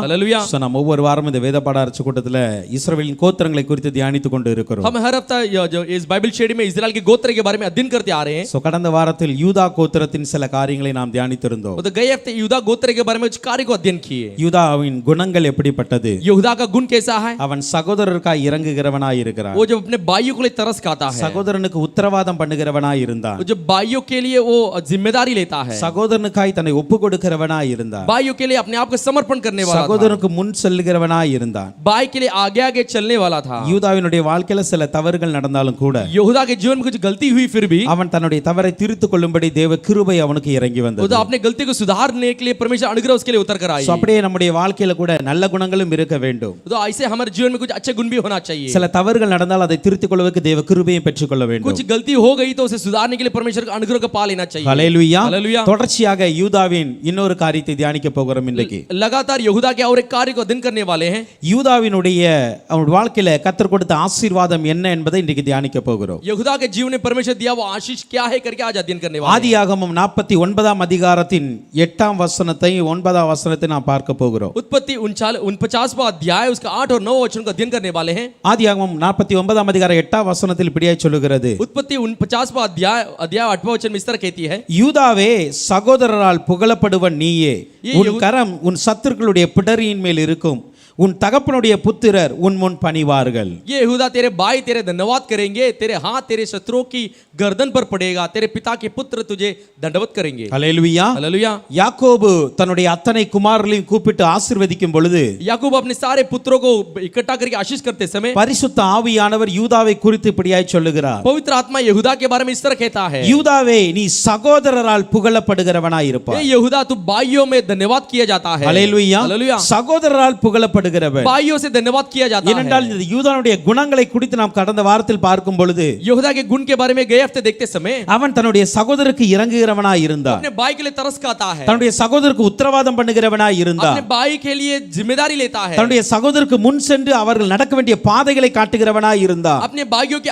Hallelujah. So, நாம் ஒவ்வொரு வாரமும் இந்த வேத பாடார்ச்ச கூட்டத்துல இஸ்ரவேலின் கோத்திரங்களை குறித்து தியானித்துக் கொண்டு இருக்கிறோம். हम हर हफ्ता जो इस बाइबल स्टडी में इस्राएल के गोत्र के बारे में अध्ययन करते आ रहे हैं. So, கடந்த வாரத்தில் யூதா கோத்திரத்தின் சில காரியங்களை நாம் தியானித்திருந்தோம். तो गए हफ्ते यहूदा गोत्र के बारे में कुछ कार्य को अध्ययन किए. யூதாவின் குணங்கள் எப்படிப்பட்டது? यहूदा का गुण कैसा है? அவன் சகோதரருக்காய் இறங்குகிறவனாய் இருக்கிறான். वो जो अपने भाइयों के लिए तरस खाता है. சகோதரனுக்கு உத்தரவாதம் பண்ணுகிறவனாய் இருந்தான். वो जो भाइयों के लिए वो जिम्मेदारी लेता है. சகோதரனுக்காய் தன்னை ஒப்பு கொடுக்கிறவனாய் இருந்தான். भाइयों के लिए अपने आप को समर्पण करने वाला था. சகோதரனுக்கு முன் செல்லுகிறவனாய் இருந்தான். भाई के लिए आगे आगे चलने वाला था. யூதாவினுடைய வாழ்க்கையில சில தவறுகள் நடந்தாலும் கூட यहूदा के जीवन में कुछ गलती हुई फिर भी அவன் தன்னுடைய தவறை திருத்திக் கொள்ளும்படி தேவ கிருபை அவனுக்கு இறங்கி வந்தது. वो तो अपने गलती को सुधारने के लिए परमेश्वर अनुग्रह उसके लिए उतर कर आई. அப்படியே நம்முடைய வாழ்க்கையில கூட நல்ல குணங்களும் இருக்க வேண்டும். तो ऐसे हमारे जीवन में कुछ अच्छे गुण भी होना चाहिए. சில தவறுகள் நடந்தால் அதை திருத்திக் கொள்வதற்கு தேவ கிருபையை பெற்றுக்கொள்ள வேண்டும். कुछ गलती हो गई तो उसे सुधारने के लिए परमेश्वर का अनुग्रह को पा लेना चाहिए. ஹல்லேலூயா. हालेलुया. தொடர்ச்சியாக யூதாவின் இன்னொரு காரியத்தை தியானிக்க போகிறோம் இன்றைக்கு. लगातार यहूदा के और एक कार्य को अध्ययन करने वाले हैं. யூதாவினுடைய அவனுடைய வாழ்க்கையில கர்த்தர் கொடுத்த ஆசீர்வாதம் என்ன என்பதை இன்றைக்கு தியானிக்க போகிறோம். यहूदा के जीवन में परमेश्वर दिया वो आशीष क्या है करके आज अध्ययन करने वाले हैं. ஆதியாகமம் 49ஆம் அதிகாரத்தின் 8ஆம் வசனத்தை 9ஆம் வசனத்தை நாம் பார்க்க போகிறோம். उत्पत्ति 49वां अध्याय उसका 8 और 9 वचन को अध्ययन करने वाले हैं. ஆதியாகமம் 49ஆம் அதிகாரம் 8ஆம் வசனத்தில் இப்படியாய் சொல்லுகிறது. उत्पत्ति 49वां अध्याय 8वां वचन में इस तरह कहती है. யூதாவே சகோதரரால் புகழப்படுவன் நீயே, உன் கரம் உன் சத்துருக்களுடைய பிடரியின் மேல் இருக்கும், உன் தகப்பனுடைய புத்திரர் உன் முன் பணிவார்கள். ये यहूदा तेरे भाई तेरे धन्यवाद करेंगे, तेरे हाथ तेरे शत्रुओं की गर्दन पर पड़ेगा, तेरे पिता के पुत्र तुझे दंडवत करेंगे. ஹல்லேலூயா. हालेलुया. யாக்கோபு தன்னுடைய அத்தனை குமாரர்களையும் கூப்பிட்டு ஆசீர்வதிக்கும் பொழுது याकूब अपने सारे पुत्रों को इकट्ठा करके आशीष करते समय பரிசுத்த ஆவியானவர் யூதாவை குறித்து இப்படியாய் சொல்லுகிறார். पवित्र आत्मा यहूदा के बारे में इस तरह कहता है. யூதாவே நீ சகோதரரால் புகழப்படுகிறவனாய் இருப்பாய். ये यहूदा तू भाइयों में धन्यवाद किया जाता है. ஹல்லேலூயா. हालेलुया. சகோதரரால் புகழப்படுகிறவன் भाइयों से धन्यवाद किया जाता है. ஏனென்றால் இந்த யூதாவுடைய குணங்களை குறித்து நாம் கடந்த வாரத்தில் பார்க்கும் பொழுது यहूदा के गुण के बारे में गए हफ्ते देखते समय அவன் தன்னுடைய சகோதரருக்கு இறங்குகிறவனாய் இருந்தான். अपने भाई के लिए तरस खाता है. தன்னுடைய சகோதரருக்கு உத்தரவாதம் பண்ணுகிறவனாய் இருந்தான். अपने भाई के लिए जिम्मेदारी लेता है. தன்னுடைய சகோதரருக்கு முன் சென்று அவர்கள் நடக்க வேண்டிய பாதைகளை காட்டுகிறவனாய் இருந்தான். अपने भाइयों के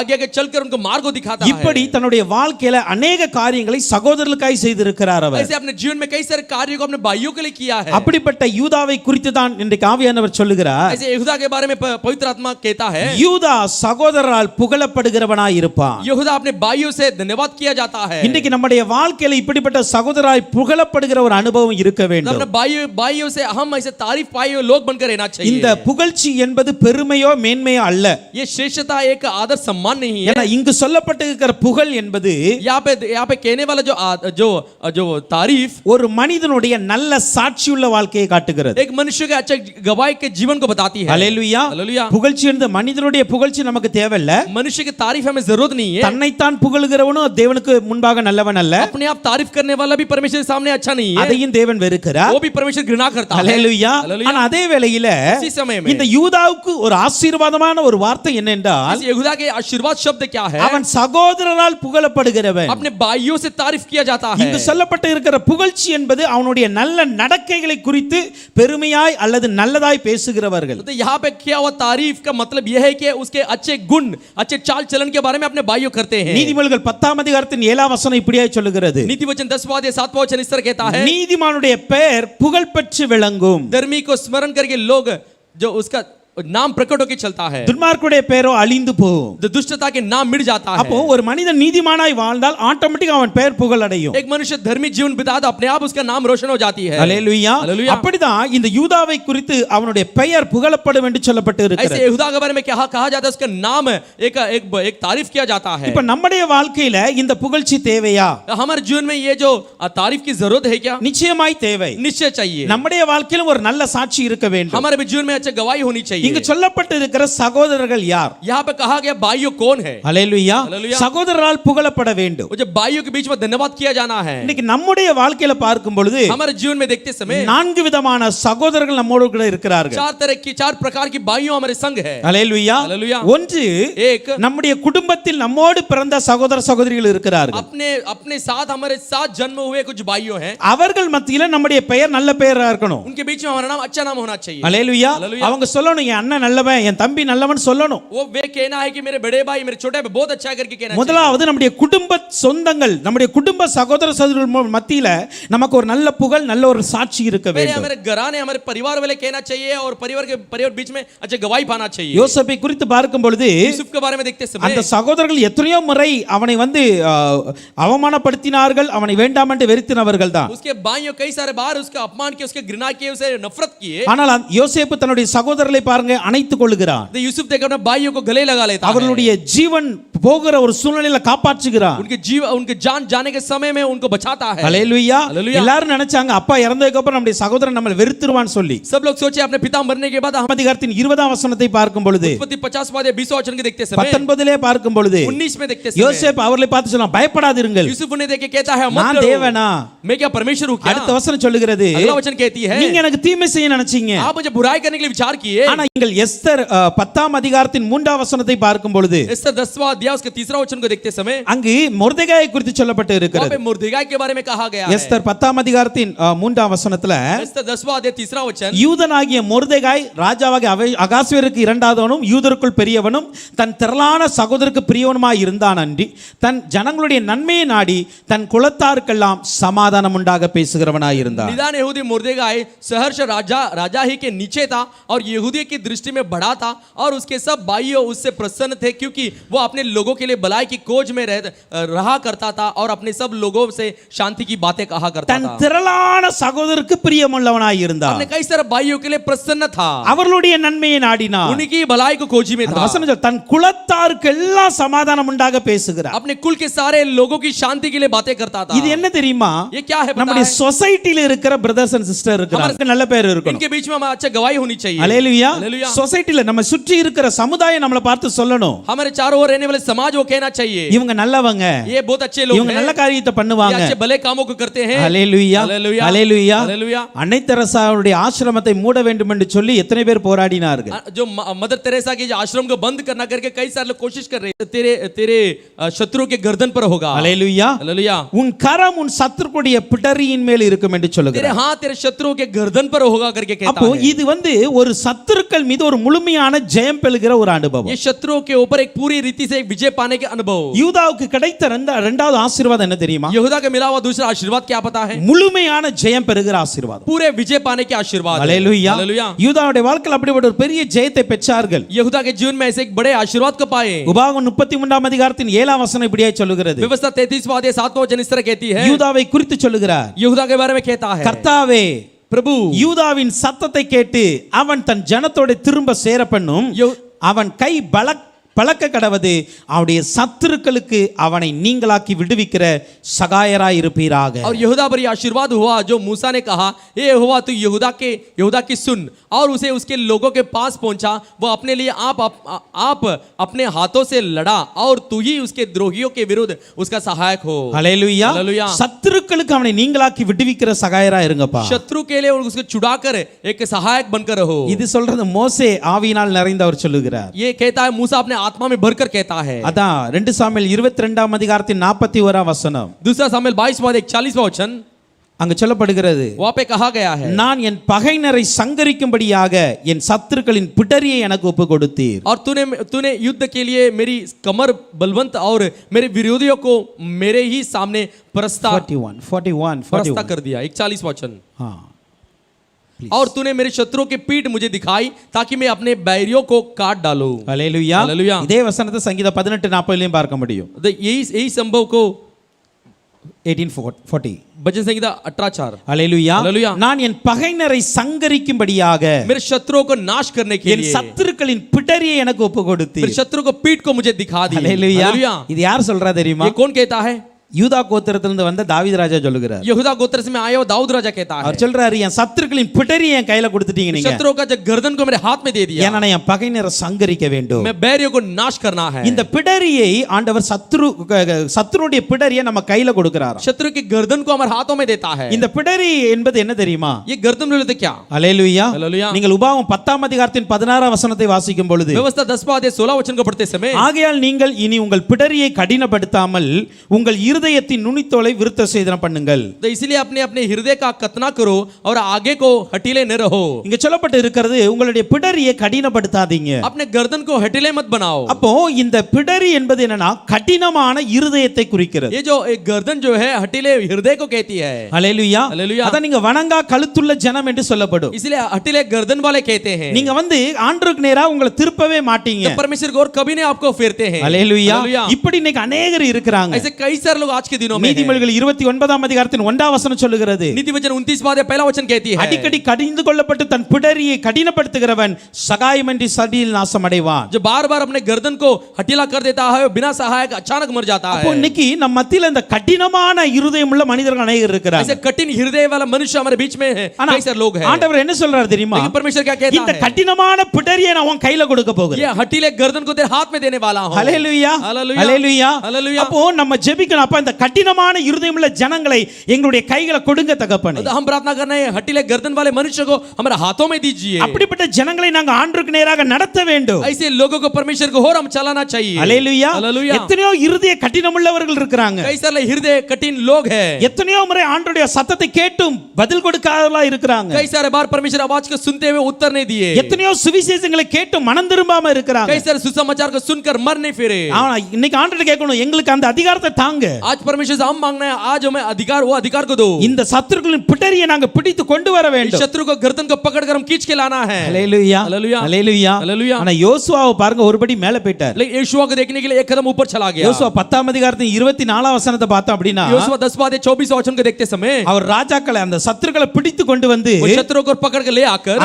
आगे आगे चलकर उनको मार्ग को दिखाता है. இப்படி தன்னுடைய வாழ்க்கையில अनेक காரியங்களை சகோதரர்களுக்காய் செய்திருக்கிறார் அவர். ऐसे अपने जीवन में कई सारे कार्यों को अपने भाइयों के लिए किया है. அப்படிப்பட்ட யூதாவை குறித்து தான் இன்றைக்கு ஆவியானவர் சொல்லுகிறார். ऐसे यहूदा के बारे में पवित्र आत्मा कहता है. யூதா சகோதரரால் புகழப்படுகிறவனாய் இருப்பான். यहूदा अपने भाइयों से धन्यवाद किया जाता है. இன்றைக்கு நம்முடைய வாழ்க்கையில இப்படிப்பட்ட சகோதரராய் புகழப்படுகிற ஒரு அனுபவம் இருக்க வேண்டும். अपने भाइयों से हम ऐसे तारीफ पाए हुए लोग बनकर रहना चाहिए. இந்த புகழ்ச்சி என்பது பெருமையோ மேன்மையோ அல்ல. ये श्रेष्ठता एक आदर सम्मान नहीं है. ஏன்னா இங்கு சொல்லப்பட்டிருக்கிற புகழ் என்பது यहाँ पे कहने वाला जो तारीफ ஒரு மனிதனுடைய நல்ல சாட்சியுள்ள வாழ்க்கையை காட்டுகிறது. एक मनुष्य के अच्छे गवाही के जीवन को बताती है. ஹல்லேலூயா. हालेलुया. புகழ்ச்சி என்பது மனிதனுடைய புகழ்ச்சி நமக்கு தேவையில்ல. मनुष्य की तारीफ हमें जरूरत नहीं है. தன்னைத்தான் புகழுகிறவனும் தேவனுக்கு முன்பாக நல்லவன் அல்ல. अपने आप तारीफ करने वाला भी परमेश्वर के सामने अच्छा नहीं है. அதையும் தேவன் வெறுக்கிறார். वो भी परमेश्वर घृणा करता है. ஹல்லேலூயா. ஆனா அதே வேளையில इसी समय में இந்த யூதாவுக்கு ஒரு ஆசீர்வாதமான ஒரு வார்த்தை என்னென்றால் इस यहूदा के आशीर्वाद शब्द क्या है? அவன் சகோதரரால் புகழப்படுகிறவன். अपने भाइयों से तारीफ किया जाता है. இங்கு சொல்லப்பட்டு இருக்கிற புகழ்ச்சி என்பது அவனுடைய நல்ல நடக்கைகளை குறித்து பெருமையாய் அல்லது நல்லதாய் பேசுகிறவர்கள். तो यहाँ पे किया हुआ तारीफ का मतलब यह है कि उसके अच्छे गुण अच्छे चाल चलन के बारे में अपने भाइयों करते हैं. நீதிமொழிகள் 10ஆம் அதிகாரத்தின் 7ஆம் வசனம் இப்படியாய் சொல்லுகிறது. नीति वचन 10वां अध्याय 7वां वचन इस तरह कहता है. நீதிமானுடைய பெயர் புகழ் பெற்று விளங்கும். धर्मी को स्मरण करके लोग जो उसका नाम प्रकट होकर चलता है. துன்மார்க்குடைய பெயரோ அழிந்து போகும். दुष्टता के नाम मिट जाता है. அப்போ ஒரு மனிதன் நீதிமானாய் வாழ்ந்தால் ஆட்டோமேட்டிக் அவன் பெயர் புகழ் அடையும். एक मनुष्य धर्मी जीवन बिता तो अपने आप उसका नाम रोशन हो जाती है. ஹல்லேலூயா. हालेलुया. அப்படிதான் இந்த யூதாவை குறித்து அவனுடைய பெயர் புகழப்படும் என்று சொல்லப்பட்டு ऐसे இருக்கிறது. यहूदा के बारे में कहा जाता है उसका नाम एक तारीफ किया जाता है. இப்ப நம்முடைய வாழ்க்கையில இந்த புகழ்ச்சி தேவையா? हमारे जीवन में ये जो तारीफ की जरूरत है क्या? நிச்சயமாய் தேவை. निश्चय चाहिए. நம்முடைய வாழ்க்கையில ஒரு நல்ல சாட்சி இருக்க வேண்டும். हमारे जीवन में अच्छा गवाही होनी चाहिए. இங்கு சொல்லப்பட்டு இருக்கிற சகோதரர்கள் யார்? यहाँ पे कहा गया भाइयों कौन है? ஹல்லேலூயா. हालेलुया. சகோதரரால் புகழப்பட வேண்டும். वो जो भाइयों के बीच में धन्यवाद किया जाना है. இன்னைக்கு நம்முடைய வாழ்க்கையில பார்க்கும் பொழுது हमारे जीवन में देखते समय 4 விதமான சகோதரர்கள் நம்மோடு கூட இருக்கிறார்கள். 4 प्रकार की भाइयों हमारे संग है. ஹல்லேலூயா. हालेलुया. ஒன்று एक நம்முடைய குடும்பத்தில் நம்மோடு பிறந்த சகோதர சகோதரிகள் இருக்கிறார்கள். अपने साथ हमारे साथ जन्म हुए कुछ भाइयों हैं. அவர்கள் மத்தியில நம்முடைய பெயர் நல்ல பெயரா இருக்கணும். उनके बीच में हमारा नाम अच्छा नाम होना चाहिए. ஹல்லேலூயா. हालेलुया. அவங்க சொல்லணும் என் அண்ணன் நல்லவன் என் தம்பி நல்லவன் சொல்லணும். वो वे कहना है कि मेरे बड़े भाई मेरे छोटे भाई बहुत अच्छा है करके कहना चाहिए. முதலாவது நம்முடைய குடும்ப சொந்தங்கள் நம்முடைய குடும்ப சகோதர சகோதரிகள் மத்தியில நமக்கு ஒரு நல்ல புகழ் நல்ல ஒரு சாட்சி இருக்க मेरे வேண்டும். हमारे घराने हमारे परिवार वाले कहना चाहिए और परिवार बीच में अच्छा गवाही पाना चाहिए. யோசேப்பை குறித்து பார்க்கும் பொழுது यूसुफ के बारे में देखते समय அந்த சகோதரர்கள் எத்தனையோ முறை அவனை வந்து அவமானப்படுத்தினார்கள், அவனை வேண்டாம் என்று வெறுத்தினவர்கள் தான். उसके भाइयों कई सारे बार उसका अपमान किए, उसके घृणा किए, उसे नफरत किए. ஆனால் யோசேப்பு தன்னுடைய சகோதரர்களை பாருங்க அணைத்துக் கொள்கிறான். तो यूसुफ देखकर अपने भाइयों को गले लगा लेता है. அவர்களுடைய ஜீவன் போகிற ஒரு சூழ்நிலையில காப்பாற்றுகிறான். उनके जान जाने के समय में उनको बचाता है. ஹல்லேலூயா. हालेलुया. எல்லாரும் நினைச்சாங்க அப்பா இறந்ததுக்கு அப்புறம் நம்முடைய சகோதரன் நம்மளை வெறுத்துருவான்னு சொல்லி. सब लोग सोचे अपने पिता मरने के बाद हम அதிகாரத்தின் 20ஆம் வசனத்தை பார்க்கும் பொழுது उत्पत्ति 50 वाले 20 वचन के देखते समय 19லே பார்க்கும் பொழுது 19 में देखते समय யோசேப்பு அவர்களை பார்த்து சொன்னான் பயப்படாதீர்கள், यूसुफ उन्हें देख के कहता है मत நான் डरो, தேவனா. मैं क्या परमेश्वर हूं क्या. அடுத்த வசனம் சொல்லுகிறது अगला वचन कहती है நீங்க எனக்கு தீமை செய்ய நினைச்சீங்க, आप मुझे बुराई करने के लिए विचार किए. ஆனா நீங்கள் எஸ்தர் 10ஆம் அதிகாரத்தின் 3ஆம் வசனத்தை பார்க்கும் பொழுது एस्तर 10वां अध्याय उसके 3रा वचन को देखते समय அங்கு மொர்தெகாயை குறித்து சொல்லப்பட்டு वहां இருக்கிறது. पे मुर्दगाय के बारे में कहा गया है. எஸ்தர் 10ஆம் அதிகாரத்தின் 3ஆம் வசனத்துல एस्तर 10वां अध्याय 3रा वचन யூதனாகிய மொர்தெகாய் ராஜாவாகிய அகாஸ்வேருக்கு இரண்டாவதும் யூதருக்குள் பெரியவனும் தன் திரளான சகோதரருக்கு பிரியவனுமாய் இருந்தான் அன்றி தன் ஜனங்களுடைய நன்மையை நாடி தன் குலத்தாருக்கெல்லாம் சமாதானம் உண்டாக பேசுகிறவனாய் இருந்தான். निदान यहूदी मुर्दगाय सहर्ष राजा ही के नीचे था और यहूदी की दृष्टि में बड़ा था और उसके सब भाइयों उससे प्रसन्न थे क्योंकि वो अपने लोगों के लिए भलाई की खोज में रहा करता था और अपने सब लोगों से शांति की बातें कहा करता தன் था. திரளான சகோதரருக்கு பிரியமுள்ளவனாய் இருந்தான். अपने कई सारे भाइयों के लिए प्रसन्न था, அவர்களுடைய நன்மையை நாடினான். उनकी भलाई को खोजी में அந்த था. வசனம் சொல்லுது, தன் குலத்தாருக்கு எல்லாம் சமாதானம் உண்டாக பேசுகிறார். अपने कुल के सारे लोगों की शांति के लिए बातें करता था. இது என்ன தெரியுமா? ये क्या है पता நம்முடைய है? சொசைட்டில இருக்கிற பிரதர்ஸ் அண்ட் சிஸ்டர் இருக்கிறாங்க, நல்ல பேர் இருக்கணும். इनके बीच में हमारा अच्छा गवाही होनी चाहिए. ஹல்லேலூயா. हालेलुया. சொசைட்டில நம்ம சுற்றி இருக்கிற சமுதாயம் நம்மளை பார்த்து சொல்லணும், हमारे चारों ओर रहने वाले समाज वो कहना चाहिए இவங்க நல்லவங்க, ये बहुत अच्छे लोग இவங்க हैं, நல்ல காரியத்தை ये பண்ணுவாங்க. अच्छे भले कामों को करते हैं. ஹல்லேலூயா. हालेलुया. ஹல்லேலூயா. हालेलुया. அன்னை தெரசாவுடைய ஆசிரமத்தை மூட வேண்டும் என்று சொல்லி எத்தனை பேர் போராடினார்கள். जो मदर तेरेसा के जो आश्रम को बंद करना करके कई सारे लोग कोशिश कर रहे हैं. तेरे शत्रु के गर्दन पर होगा. ஹல்லேலூயா. हालेलुया. உன் கரம் உன் சத்துருடைய பிடரியின் மேல் இருக்கும் என்று तेरे சொல்லுகிறார். हाथ तेरे शत्रु के गर्दन पर होगा करके कहता அப்போ है. இது வந்து ஒரு சத்துருக்கள் மீது ஒரு முழுமையான ஜெயம் பெறுகிற ஒரு அனுபவம். ये शत्रुओं के ऊपर एक पूरी रीति से एक विजय पाने के अनुभव. யூதாவுக்கு கிடைத்த இரண்டாவது ஆசீர்வாதம் என்ன தெரியுமா? यहूदा के मिला हुआ दूसरा आशीर्वाद क्या पता है? முழுமையான ஜெயம் பெறுகிற ஆசீர்வாதம். पूरे विजय पाने के आशीर्वाद. ஹல்லேலூயா. हालेलुया. யூதாவுடைய வாழ்க்கையில் அப்படிப்பட்ட ஒரு பெரிய ஜெயத்தை பெற்றார்கள். यहूदा के जीवन में ऐसे एक बड़े आशीर्वाद को पाए. உபாகமம் 33ஆம் அதிகாரத்தின் 7ஆம் வசனம் இப்படியே சொல்லுகிறது. व्यवस्था 33वां अध्याय 7वां वचन इस तरह कहती है. யூதாவை குறித்து சொல்லுகிறார், यहूदा के बारे में कहता है, கர்த்தாவே प्रभु யூதாவின் சத்தத்தை கேட்டு அவன் தன் ஜனத்தோட திரும்ப சேர பண்ணும், அவன் கை பலக்க கடவது, அவனுடைய சத்துருக்களுக்கு அவனை நீங்களாக்கி விடுவிக்கிற சகாயராய் இருப்பீராக. और यहूदा पर यह आशीर्वाद हुआ जो मूसा ने कहा, हे यहोवा तू यहूदा की सुन, और उसे उसके लोगों के पास पहुंचा. वो अपने लिए आप अपने हाथों से लड़ा और तू ही उसके द्रोहियों के विरुद्ध उसका सहायक हो. ஹல்லேலூயா. हालेलुया. சத்துருக்களுக்கு அவனை நீங்களாக்கி விடுவிக்கிற சகாயராய் இருங்கப்பா. शत्रु के लिए उसको छुड़ाकर एक सहायक बनकर रहो. இது சொல்றது மோசே ஆவியினால் நிறைந்தவர் சொல்லுகிறார். ये कहता है मूसा अपने आत्मा में भरकर कहता है. அதான் 2 சாமுவேல் 22ஆம் அதிகாரத்தின் 41ஆம் வசனம். दूसरा सामुएल 22वां 41वां वचन அங்க சொல்லப்படுகிறது, वहां पे कहा गया है, நான் என் பகைஞரை சங்கரிக்கும்படியாக என் சத்துருக்களின் பிடரியை எனக்கு ஒப்பு கொடுத்தீர். और तूने युद्ध के लिए मेरी कमर बलवंत और मेरे विरोधियों को मेरे ही सामने परस्ता 41 कर दिया. 41 वचन. हाँ. और तूने मेरे शत्रुओं की पीठ मुझे दिखाई ताकि मैं अपने बैरियों को काट डालूं. ஹல்லேலூயா. हालेलुया. இதே வசனத்தை சங்கீதம் 18:40 பார்க்க முடியும். यही संभव को 1840 भजन संहिता 18:4. ஹல்லேலூயா. हालेलुया. நான் என் பகைஞரை சங்கரிக்கும்படியாக मेरे शत्रुओं को नाश करने के என் लिए சத்துருக்களின் பிடரியை எனக்கு ஒப்பு கொடுத்தீர். मेरे शत्रु को पीठ को मुझे दिखा दी. ஹல்லேலூயா. हालेलुया. இது யார் சொல்றா தெரியுமா? ये कौन कहता है? யூதா கோத்திரத்திலிருந்து வந்த தாவீது ராஜா சொல்லுகிறார். यहूदा गोत्र से में आया हुआ दाऊद राजा कहता है, அவர் சொல்றாரு, என் சத்துருக்களின் பிடரியை என் கையில கொடுத்துட்டீங்க நீங்க, शत्रुओं का जो गर्दन को मेरे हाथ में दे दिया, ஏன்னா என் பகைஞரை சங்கரிக்க வேண்டும். मैं बैरियों को नाश करना है. இந்த பிடரியை ஆண்டவர் சத்துருடைய பிடரியை நம்ம கையில கொடுக்கிறார். शत्रु की गर्दन को हमारे हाथों में देता है. இந்த பிடரி என்பது என்ன தெரியுமா? ये गर्दन बोलते क्या? ஹல்லேலூயா. हालेलुया. நீங்கள் உபாகமம் 10ஆம் அதிகாரத்தின் 16ஆம் வசனத்தை வாசிக்கும் பொழுது, व्यवस्था 10वां अध्याय 16 वचन को पढ़ते समय, ஆகையால் நீங்கள் இனி உங்கள் பிடரியை கடினப்படுத்தாமல் உங்கள் இருதயத்தின் நுனித்தோலை விருத்த சேதனம் பண்ணுங்கள். तो इसलिए अपने अपने हृदय का कतना करो और आगे को हटीले न रहो. இங்க சொல்லப்பட்டு இருக்கிறது உங்களுடைய பிடரியை கடினப்படுத்தாதீங்க. अपने गर्दन को हटीले मत बनाओ. அப்போ இந்த பிடரி என்பது என்னன்னா கடினமான இருதயத்தை குறிக்கிறது. ये जो एक गर्दन जो है हटीले हृदय को कहती है. ஹல்லேலூயா. हालेलुया. அத நீங்க வணங்கா கழுத்துள்ள ஜனம் என்று சொல்லப்படும். इसलिए हटीले गर्दन वाले कहते हैं. நீங்க ஆண்டவருக்கு நேரா உங்களை திருப்பவே மாட்டீங்க. तो परमेश्वर की ओर कभी नहीं आपको फेरते हैं. ஹல்லேலூயா. हालेलुया. இப்படி இன்னைக்கு अनेகர் இருக்கிறாங்க. ऐसे कई सारे लोग आज के दिनों में हैं. நீதிமொழிகள் 29ஆம் அதிகாரத்தின் 1ஆம் வசனம் சொல்லுகிறது. नीति वचन 29 वाद्य पहला वचन कहती है. அடிக்கடி கடிந்து கொள்ளப்பட்டு தன் பிடரியை கடினப்படுத்துகிறவன் சகாயமின்றி சடியில் நாசம் அடைவான். जो बार-बार अपने गर्दन को हटीला कर देता है बिना सहायक अचानक मर जाता அப்போ है. இன்னைக்கு நம்ம மத்தியில இந்த கடினமான இருதயம் உள்ள மனிதர்கள் अनेகர் இருக்கிறாங்க. ऐसे कठिन हृदय वाला मनुष्य हमारे बीच में है. ஆனா कई सारे लोग हैं. ஆண்டவர் என்ன சொல்றாரு தெரியுமா? लेकिन परमेश्वर क्या कहता இந்த है? கடினமான பிடரியை நான் உன் கையில கொடுக்க போகிறேன். ये हटीले गर्दन को तेरे हाथ में देने वाला हूं. ஹல்லேலூயா. हालेलुया. ஹல்லேலூயா. हालेलुया. அப்போ நம்ம ஜெபிக்கணும். அப்ப இந்த கடினமான இருதயம் உள்ள ஜனங்களை எங்களுடைய கைகளை கொடுங்க தகப்பனே. तो हम प्रार्थना करना है हटीले गर्दन वाले मनुष्य को हमारे हाथों में दीजिए. அப்படிப்பட்ட ஜனங்களை நாங்க ஆண்டவருக்கு நேராக நடத்த வேண்டும். ऐसे लोगों को परमेश्वर को और हम चलाना चाहिए. ஹல்லேலூயா. हालेलुया. எத்தனையோ இருதய கடினமுள்ளவர்கள் இருக்கிறாங்க. कई सारे हृदय कठिन लोग हैं. எத்தனையோ முறை ஆண்டவருடைய சத்தத்தை கேட்டும் பதில் கொடுக்காதவர்களா இருக்கிறாங்க. कई सारे बार परमेश्वर आवाज को सुनते हुए उत्तर नहीं दिए. எத்தனையோ சுவிசேஷங்களை கேட்டும் மனம் திரும்பாம இருக்கிறாங்க. कई सारे सुसमाचार को सुनकर मर नहीं फिरे. ஆனா இன்னைக்கு ஆண்டவர்ட்ட கேட்கணும், எங்களுக்கு அந்த அதிகாரத்தை தாங்க. आज परमेश्वर से हम मांगना है आज हमें अधिकार वो अधिकार को दो. இந்த சத்துருக்களின் பிடரியை நாங்க பிடித்து கொண்டு வர इस வேண்டும். शत्रु को गर्दन को पकड़कर हम खींच के लाना है. ஹல்லேலூயா. हालेलुया. ஹல்லேலூயா. हालेलुया. ஆனா யோசுவாவை பாருங்க, ஒருபடி மேல போயிட்டார். लेकिन यहोशू को देखने के लिए एक कदम ऊपर चला गया. யோசுவா 10ஆம் அதிகாரத்தின் 24ஆம் வசனத்தை பார்த்தோம் அப்படின்னா यहोशू 10:24 वचन को देखते समय அவர் ராஜாக்களை அந்த சத்துருக்களை பிடித்து கொண்டு வந்து वो शत्रु को पकड़ के ले आकर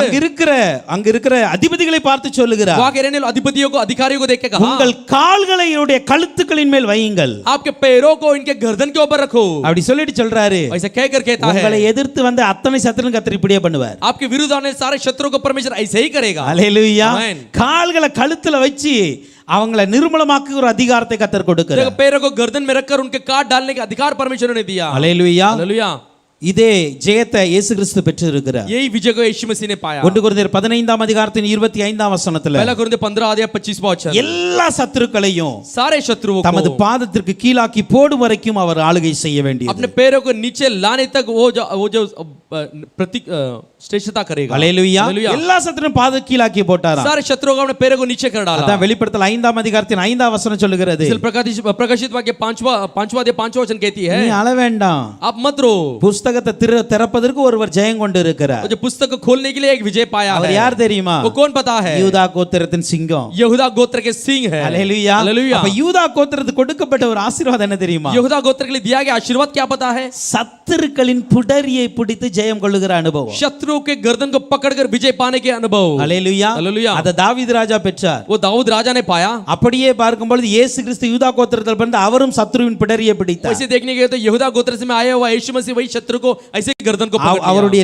அங்க இருக்கிற அதிபதிகளை பார்த்து சொல்லுகிறார், वहां के रहने वाले अधिपतियों को अधिकारियों को देख के कहा உங்கள் கால்களை என்னுடைய கழுத்துக்களின் மேல் வையுங்கள். आपके पैरों को इनके गर्दन के ऊपर रखो. அப்படி சொல்லிட்டு சொல்றாரு, ऐसे कहकर कहता உங்களை है எதிர்த்து வந்து அத்தனை சத்துருன்னு கர்த்தர் இப்படியே பண்ணுவார். आपके विरुद्ध आने सारे शत्रु को परमेश्वर ऐसे ही करेगा. ஹல்லேலூயா. आमेन. கால்களை கழுத்துல வச்சு அவங்களை நிர்மூலமாக்குற ஒரு அதிகாரத்தை கர்த்தர் கொடுக்கிறார். देखो पैरों को गर्दन में रखकर उनके काट डालने का अधिकार परमेश्वर ने दिया. ஹல்லேலூயா. हालेलुया. இதே ஜெயத்தை இயேசு கிறிஸ்து பெற்றிருக்கிறார். यही विजय को यीशु मसीह ने पाया. 1 கொரிந்தியர் 15ஆம் அதிகாரத்தின் 25ஆம் வசனத்துல पहला कुरिन्थियर 15:25 वचन எல்லா சத்துருக்களையும் सारे शत्रुओं தமது को பாதத்திற்கு கீழாக்கி போடும் வரைக்கும் அவர் ஆளுகை செய்ய வேண்டியது. अपने पैरों को नीचे लाने तक वो जो प्रतीक श्रेष्ठता करेगा. ஹல்லேலூயா. हालेलुया. எல்லா சத்துரும் பாதத்திற்கு கீழாக்கி போட்டாராம். सारे शत्रुओं को अपने पैरों को नीचे कर डाला. அதான் வெளிப்படுத்தல் 5ஆம் அதிகாரத்தின் 5ஆம் வசனம் சொல்லுகிறது, इसलिए प्रकाशित वाक्य 5वां वचन कहती है நீ அழ வேண்டாம், आप मत रो. புஸ்தகத்தை திறப்பதற்கு ஒருவர் ஜெயம் கொண்டு இருக்கிறார். जो पुस्तक को खोलने के लिए एक विजय पाया அவர் है. யார் தெரியுமா? वो कौन पता है? யூதா கோத்திரத்தின் சிங்கம். यहूदा गोत्र के सिंह है. ஹல்லேலூயா. हालेलुया. அப்ப யூதா கோத்திரத்துக்கு கொடுக்கப்பட்ட ஒரு ஆசீர்வாதம் என்ன தெரியுமா? यहूदा गोत्र के लिए दिया गया आशीर्वाद क्या पता है? சத்துருக்களின் புடரியை பிடித்து ஜெயம் கொள்ளுகிற அனுபவம். शत्रु के गर्दन को पकड़कर विजय पाने के अनुभव. ஹல்லேலூயா. हालेलुया. அத தாவீது ராஜா பெற்றார். वो दाऊद राजा ने पाया. அப்படியே பார்க்கும்போது இயேசு கிறிஸ்து யூதா கோத்திரத்தில் பிறந்த அவரும் சத்துருவின் பிடரியை பிடித்தார். वैसे देखने गए तो यहूदा गोत्र से में आया हुआ यीशु मसीह वही शत्रु को ऐसे गर्दन को पकड़ लिया. அவருடைய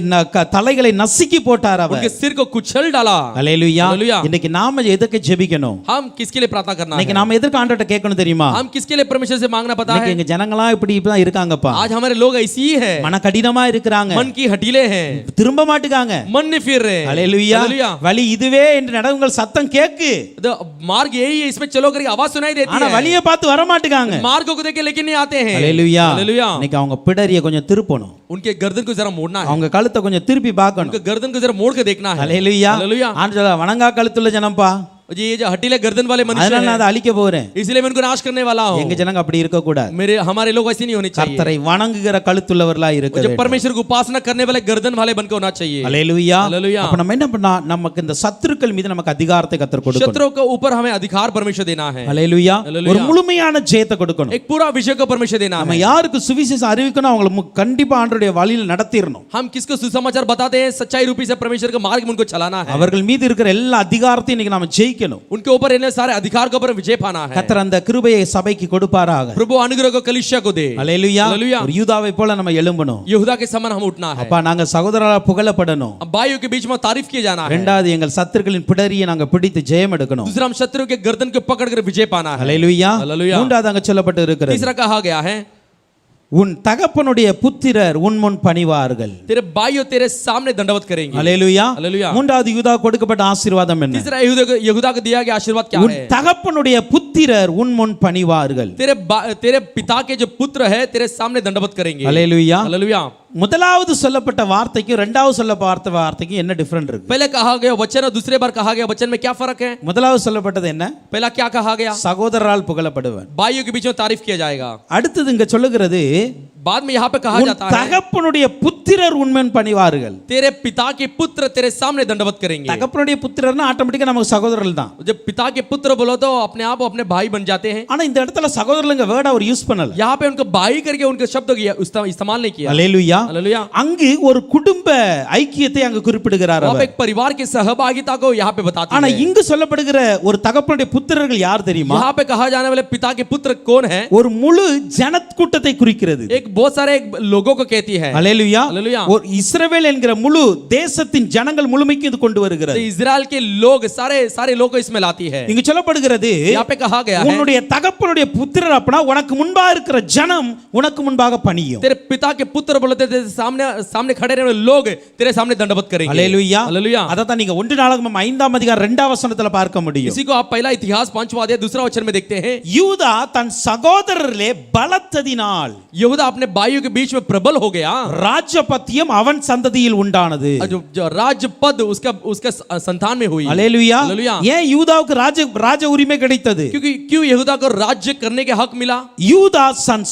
தலைகளை நசுக்கி போட்டார் அவர். उनके सिर को कुचल डाला. ஹல்லேலூயா. हालेलुया. இன்னைக்கு நாம எதுக்கு ஜெபிக்கணும்? हम किसके लिए प्रार्थना करना இன்னைக்கு है? நாம எதுக்கு ஆண்டவர்ட்ட கேட்கணும் தெரியுமா? हम किसके लिए परमेश्वर से मांगना पता இன்னைக்கு है? எங்க ஜனங்களா இப்படி இருக்காங்கப்பா. आज हमारे लोग ऐसी ही है. மன கடினமா இருக்கிறாங்க, मन की हटीले हैं, திரும்ப மாட்டுகாங்க. मन नहीं फिर रहे. ஹல்லேலூயா. हालेलुया. வழி இதுவே என்று நடவுங்கள் சத்தம் கேக்கு, तो मार्ग यही है, इसमें चलो करके आवाज सुनाई देती ஆனா है. வழியை பார்த்து வர மாட்டுகாங்க. मार्ग को देख के लेकिन नहीं आते हैं. ஹல்லேலூயா. हालेलुया. இன்னைக்கு அவங்க பிடரியை கொஞ்சம் திருப்பணும். उनके गर्दन को जरा मोड़ना है. அவங்க கழுத்தை கொஞ்சம் திருப்பி பார்க்கணும். उनके गर्दन को जरा मोड़ के देखना है. ஹல்லேலூயா. हालेलुया. ஆண்டவரே வணங்கா கழுத்துள்ள ஜனம்பா, जी ये जो हटीले गर्दन वाले मनुष्य அதனால நான் हैं, அதை அழிக்க போறேன். इसलिए मैं उनको नाश करने वाला हूं. எங்க ஜனங்க அப்படி இருக்க கூடாது. हमारे लोग ऐसे नहीं होने चाहिए. கர்த்தரை வணங்குகிற கழுத்துள்ளவர்களா இருக்க जो வேண்டும். परमेश्वर को उपासना करने वाले गर्दन वाले बनकर होना चाहिए. ஹல்லேலூயா. हालेलुया. அப்ப நம்ம என்ன பண்ணா, நமக்கு இந்த சத்துருக்கள் மீது நமக்கு அதிகாரத்தை கர்த்தர் கொடுக்கணும். शत्रुओं के ऊपर हमें अधिकार परमेश्वर देना है. ஹல்லேலூயா. हालेलुया. ஒரு முழுமையான ஜெயத்தை கொடுக்கணும். एक पूरा विषय को परमेश्वर देना நம்ம है. யாருக்கு சுவிசேஷம் அறிவிக்கணும் அவங்களை கண்டிப்பா ஆண்டவருடைய வழியில் நடத்திரணும். हम किसको सुसमाचार बताते हैं, सच्चाई रूपी से परमेश्वर के मार्ग में उनको चलाना है. அவர்கள் மீது இருக்கிற எல்லா அதிகாரத்தையும் இன்னைக்கு நாம ஜெயிக்கணும். उनके ऊपर रहने सारे अधिकार के ऊपर विजय पाना है. கர்த்தர் அந்த கிருபையை சபைக்கு கொடுப்பாராக. प्रभु अनुग्रह को कलीसिया को दे. ஹல்லேலூயா. हालेलुया. ஒரு யூதாவை போல நம்ம எழும்பணும். यहूदा के समान हम उठना है. அப்பா நாங்க சகோதரரா புகழப்படணும். अब भाइयों के बीच में तारीफ किए जाना है. இரண்டாவது எங்கள் சத்துருக்களின் பிடரியை நாங்க பிடித்து ஜெயம் எடுக்கணும். दूसरा हम शत्रु के गर्दन को पकड़कर विजय पाना है. ஹல்லேலூயா. हालेलुया. மூன்றாவது அங்க சொல்லப்பட்டு இருக்கிறது, तीसरा कहा गया है உன் தகப்பனுடைய புத்திரர் உன் முன் பணிவார்கள். तेरे भाइयों तेरे सामने दंडवत करेंगे. அல்லேலூயா. हालेलुया. மூன்றாவது யூதா கொடுக்கப்பட்ட ஆசீர்வாதம் என்ன? तीसरा यहूदा को दिया गया आशीर्वाद क्या உன் है? தகப்பனுடைய புத்திரர் உன் முன் பணிவார்கள். तेरे पिता के जो पुत्र है तेरे सामने दंडवत करेंगे. அல்லேலூயா. हालेलुया. முதலாவது சொல்லப்பட்ட வார்த்தைக்கும் இரண்டாவது சொல்லப்பட்ட வார்த்தைக்கும் என்ன டிஃபரன்ஸ் இருக்கு? पहले कहा गया वचन और दूसरे बार कहा गया वचन में क्या फर्क है? முதலாவது சொல்லப்பட்டது என்ன? पहला क्या कहा गया? சகோதரரால் புகழப்படுவன். भाइयों के बीच में तारीफ किया जाएगा. அடுத்தது இங்க சொல்லுகிறது बाद में यहाँ पे कहा உன் जाता है தகப்பனுடைய புத்திரர் உன் முன் பணிவார்கள். तेरे पिता के पुत्र तेरे सामने दंडवत करेंगे. தகப்பனுடைய புத்திரர்னா ஆட்டோமேட்டிக்கா நமக்கு சகோதரர்கள் தான். जब पिता के पुत्र बोलो तो अपने आप अपने भाई बन जाते हैं. ஆனா இந்த இடத்துல சகோதரர்கள்ங்க வேர்ட் அவர் யூஸ் பண்ணல. यहाँ पे उनको भाई करके उनके शब्द इस्तेमाल नहीं किया. அல்லேலூயா. हालेलुया. அங்கு ஒரு குடும்ப ஐக்கியத்தை அங்கு குறிப்பிடுகிறார் वहाँ पे அவர். एक परिवार की सहभागिता को यहाँ पे बताते ஆனா हैं. இங்கு சொல்லப்படுகிற ஒரு தகப்பனுடைய புத்திரர்கள் யார் தெரியுமா? यहाँ पे कहा जाने वाले पिता के पुत्र कौन है? ஒரு முழு ஜனத் கூட்டத்தை குறிக்கிறது. एक बहुत सारे लोगों को कहती है. அல்லேலூயா. हालेलुया. ஒரு இஸ்ரவேல் என்கிற முழு தேசத்தின் ஜனங்கள் முழுமைக்கு இது கொண்டு तो வருகிறது. इजराइल के लोग सारे लोग को इसमें लाती है. இங்கு சொல்லப்படுகிறது यहाँ पे कहा गया है உன்னுடைய தகப்பனுடைய புத்திரர் அப்பனா உனக்கு முன்பாக இருக்கிற ஜனம் உனக்கு முன்பாக பணியும். तेरे पिता के पुत्र बोलते तेरे सामने खड़े रहने वाले लोग तेरे सामने दंडवत करेंगे. அல்லேலூயா. हालेलुया. அததான் நீங்க 1 நாளாகமம் 5ஆம் அதிகாரம் 2ஆம் வசனத்துல பார்க்க முடியும். इसी को आप पहला इतिहास 5वां अध्याय दूसरा वचन में देखते हैं. யூதா தன் சகோதரரிலே பலத்ததினால் यहूदा अपने भाइयों के बीच में प्रबल हो गया. ராஜ்யபத்தியம் அவன் சந்ததியில் உண்டானது. जो राज्य पद उसका संतान में हुई. அல்லேலூயா. हालेलुया. ஏன் யூதாவுக்கு ராஜ உரிமை கிடைத்தது? क्योंकि क्यों यहूदा को राज्य करने के हक मिला? யூதா தன்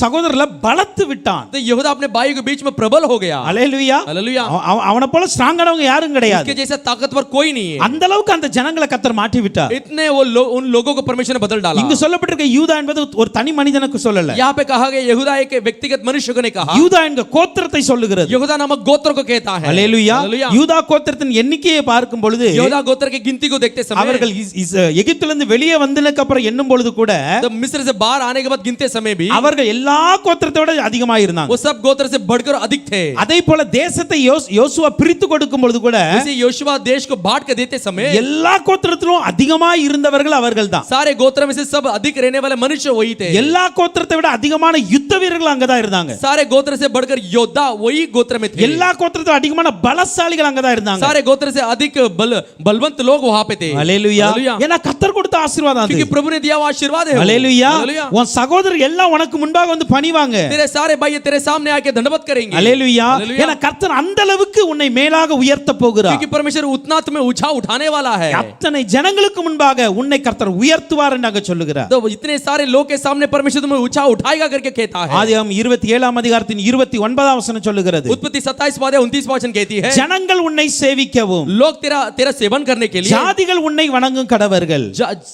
சகோதரர்ல பலத்து விட்டான். तो यहूदा अपने भाइयों के बीच में प्रबल हो गया. அல்லேலூயா. हालेलुया. அவனை போல ஸ்ட்ராங்கானவங்க யாரும் கிடையாது. इसके जैसा ताकतवर कोई नहीं है. அந்த அளவுக்கு அந்த ஜனங்களை கர்த்தர் மாற்றி விட்டார். इतने वो उन लोगों को परमेश्वर ने बदल डाला. இங்கு சொல்லப்பட்டிருக்க யூதா என்பது ஒரு தனி மனிதனுக்கு சொல்லல. यहाँ पे कहा गया यहूदा एक व्यक्तिगत मनुष्य को नहीं कहा. யூதா என்கிற கோத்திரத்தை சொல்லுகிறது. यहूदा नामक गोत्र को कहता है. அல்லேலூயா. हालेलुया. யூதா கோத்திரத்தின் எண்ணிக்கையை பார்க்கும் பொழுது यहूदा गोत्र की गिनती को देखते समय அவர்கள் எகிப்திலிருந்து வெளியே வந்ததுக்கு அப்புறம் எண்ணும் பொழுது கூட तो मिस्र से बाहर आने के बाद गिनते समय भी அவர்கள் எல்லா கோத்திரத்தை விட அதிகமாக இருந்தாங்க. वो सब गोत्र से बढ़कर अधिक थे. அதே போல தேசத்தை யோசுவா பிரித்து கொடுக்கும் பொழுது கூட इसी योशुआ देश को बांट के देते समय எல்லா கோத்திரத்திலும் அதிகமாக இருந்தவர்கள் அவர்கள்தான். सारे गोत्र में से सब अधिक रहने वाले मनुष्य वही थे. எல்லா கோத்திரத்தை விட அதிகமான யுத்த வீரர்கள் அங்கதான் இருந்தாங்க. सारे गोत्र से बढ़कर योद्धा वही गोत्र में थे. எல்லா கோத்திரத்தை அதிகமான பலசாலிகள் அங்கதான் இருந்தாங்க. सारे गोत्र से अधिक बलवंत लोग वहां पे थे. அல்லேலூயா. हालेलुया. ஏன்னா கர்த்தர் கொடுத்த ஆசீர்வாதம் அது. क्योंकि प्रभु ने दिया हुआ आशीर्वाद है. அல்லேலூயா. हालेलुया. உன் சகோதரர் எல்லாம் உனக்கு முன்பாக வந்து பணிவாங்க. तेरे सारे भाई तेरे सामने आके दंडवत करेंगे. அல்லேலூயா. हालेलुया. ஏன்னா கர்த்தர் அந்த அளவுக்கு உன்னை மேலாக உயர்த்த போகிறார். क्योंकि परमेश्वर उतना तुम्हें ऊंचा उठाने वाला है. அத்தனை ஜனங்களுக்கு முன்பாக உன்னை கர்த்தர் உயர்த்துவார் என்று அங்க சொல்லுகிறார். तो इतने सारे लोग के सामने परमेश्वर तुम्हें ऊंचा उठाएगा करके कहता है. ஆதியாகமம் 27ஆம் அதிகாரத்தின் 29ஆம் வசனம் சொல்லுகிறது. उत्पत्ति 27वां अध्याय 29वां वचन कहती है ஜனங்கள் உன்னை சேவிக்கவும் लोग तेरा सेवन करने के लिए ஜாதிகள் உன்னை வணங்கும் கடவர்கள்.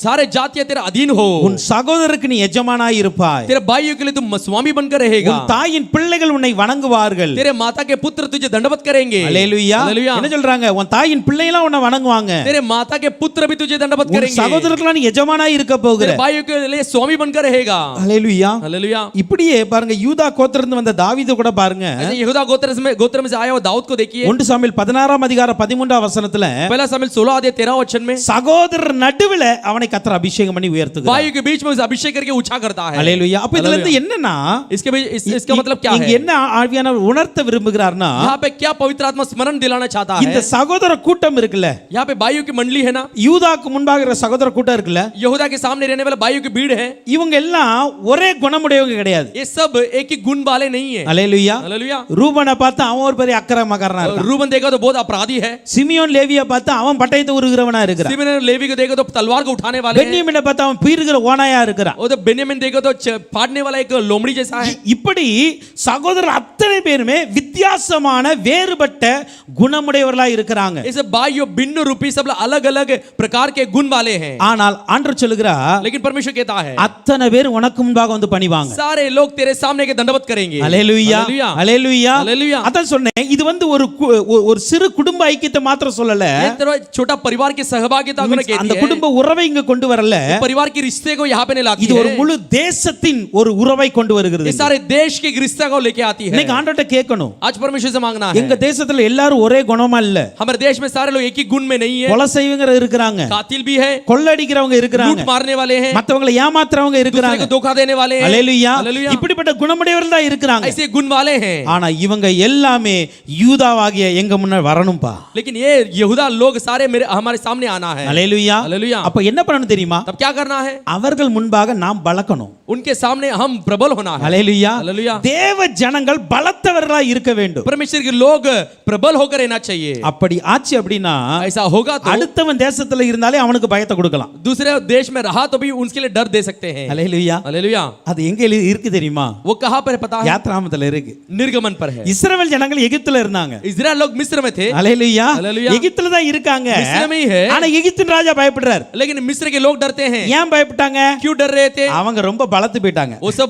सारे जातियां तेरा अधीन हो. உன் சகோதரருக்கு நீ எஜமானாய் இருப்பாய். तेरे भाइयों के लिए तुम स्वामी बनकर रहेगा. உன் தாயின் பிள்ளைகள் உன்னை வணங்குவார்கள். तेरे माता के पुत्र तुझे दंडवत करेंगे. அல்லேலூயா. हालेलुया. என்ன சொல்றாங்க? உன் தாயின் பிள்ளைலாம் உன்னை வணங்குவாங்க. तेरे माता के पुत्र भी तुझे दंडवत உன் करेंगे. சகோதரருக்கு நீ எஜமானாய் இருக்க போகிற. तेरे भाइयों के लिए स्वामी बनकर रहेगा. அல்லேலூயா. हालेलुया. இப்படியே பாருங்க யூதா கோத்திரத்திலிருந்து வந்த தாவீது கூட பாருங்க. ऐसे यहूदा गोत्र में से आया हुआ दाऊद को देखिए. 1 சாமுவேல் 16ஆம் அதிகாரம் 13ஆம் வசனத்துல पहला सामुएल 16 अध्याय 13 वचन में சகோதரர் நடுவுல அவனை கர்த்தர் அபிஷேகம் பண்ணி உயர்த்துகிறார். भाइयों के बीच में उसे अभिषेक करके ऊंचा करता है. அல்லேலூயா. அப்ப இதுல இருந்து என்னன்னா इसका मतलब क्या இங்க है? என்ன ஆவியானவர் உணர்த்த விரும்புகிறார்னா यहाँ पे क्या पवित्र आत्मा स्मरण दिलाना चाहता இந்த है? சகோதர கூட்டம் இருக்குல்ல, यहाँ पे भाइयों की मंडली है ना. யூதாக்கு முன்பாக இருக்கிற சகோதர கூட்டம் இருக்குல்ல, यहूदा के सामने रहने वाले भाइयों की भीड़ है. இவங்க எல்லாம் ஒரே குணமுடையவங்க கிடையாது. ये सब एक ही गुण वाले नहीं है. அல்லேலூயா. हालेलुया. ரூபனை பார்த்து அவன் ஒரு பெரிய அக்கிரமக்காரனா இருக்கான். रूबन देखा तो बहुत अपराधी है. சிமியோன் லேவியை பார்த்து அவன் பட்டயத்தை உருகிறவனா இருக்கிறான். सिमोन और लेवी को देखो तो तलवार को उठाने वाले हैं. பென்யமீனை பார்த்து அவன் பீறுகிற ஓனாயா இருக்கிறான். और तो बेन्यामीन देखो तो फाड़ने वाला एक लोमड़ी जैसा है. இப்படி சகோதரர் அத்தனை பேருமே வித்தியாசமான வேறுபட்ட குணமுடையவர்களா இருக்கிறாங்க. ऐसे भाइयों भिन्न रूपी सब अलग-अलग प्रकार के गुण वाले हैं. ஆனால் ஆண்டவர் சொல்லுகிறார், लेकिन परमेश्वर कहता है அத்தனை பேர் உனக்கு முன்பாக வந்து பணிவாங்க. सारे लोग तेरे सामने के दंडवत करेंगे. அல்லேலூயா. हालेलुया. அல்லேலூயா. हालेलुया. அதான் சொன்னேன், இது வந்து ஒரு சிறு குடும்ப ஐக்கியத்தை மாத்திரம் சொல்லல. ये तरह छोटा परिवार की सहभागिता को कहती அந்த है. குடும்ப உறவை இங்க கொண்டு வரல. परिवार की रिश्ते को यहाँ पे नहीं लाती இது है. ஒரு முழு தேசத்தின் ஒரு உறவை கொண்டு வருகிறது. ये सारे देश के रिश्ता को लेके आती है। இன்னைக்கு ஆண்டவர்ட்ட கேட்கணும், आज परमेश्वर से मांगना है। எங்க தேசத்துல எல்லாரும் ஒரே குணமா இல்ல. हमारे देश में सारे लोग एक ही गुण में नहीं है। கொலை செய்வங்க இருக்கிறாங்க, कातिल भी है, கொள்ளடிக்கிறவங்க இருக்கிறாங்க, लूट मारने वाले हैं, மத்தவங்களை ஏமாத்துறவங்க दूसरे இருக்கிறாங்க. को धोखा देने वाले हैं। அல்லேலூயா. हालेलुया। இப்படிப்பட்ட குணமுடையவர்கள் தான் இருக்கிறாங்க. ऐसे गुण वाले हैं। ஆனா இவங்க எல்லாமே யூதாவாகிய எங்க முன்ன வரணும்பா. लेकिन ये यहूदा लोग सारे हमारे सामने आना है। அல்லேலூயா. हालेलुया। அப்ப என்ன பண்ணணும் தெரியுமா? तब क्या करना है? அவர்கள் முன்பாக நாம் பலக்கணும். उनके सामने हम प्रबल होना है। அல்லேலூயா. हालेलुया। தேவ ஜனங்கள் பலத்தவர்களா இருக்க வேண்டும். परमेश्वर के लोग प्रबल होकर रहना चाहिए। அப்படி ஆச்சு அப்படின்னா ऐसा होगा तो அடுத்தவன் தேசத்துல இருந்தாலே அவனுக்கு பயத்தை கொடுக்கலாம். दूसरे देश में रहा तो भी उसके लिए डर दे सकते हैं। அல்லேலூயா. हालेलुया। அது எங்க இருக்கு தெரியுமா? वो कहां पर है पता है? யாத்ராமத்துல இருக்கு. निर्गमन पर है। இஸ்ரவேல் ஜனங்கள் எகிப்துல இருந்தாங்க. इजराइल लोग मिस्र में थे। அல்லேலூயா. हालेलुया। எகிப்துல தான் இருக்காங்க. मिस्र में ही है। ஆனா எகிப்தின் ராஜா பயப்படுறார். लेकिन मिस्र के लोग डरते हैं। ஏன் பயப்பட்டாங்க? क्यों डर रहे थे? அவங்க ரொம்ப பலத்து போயிட்டாங்க. वो सब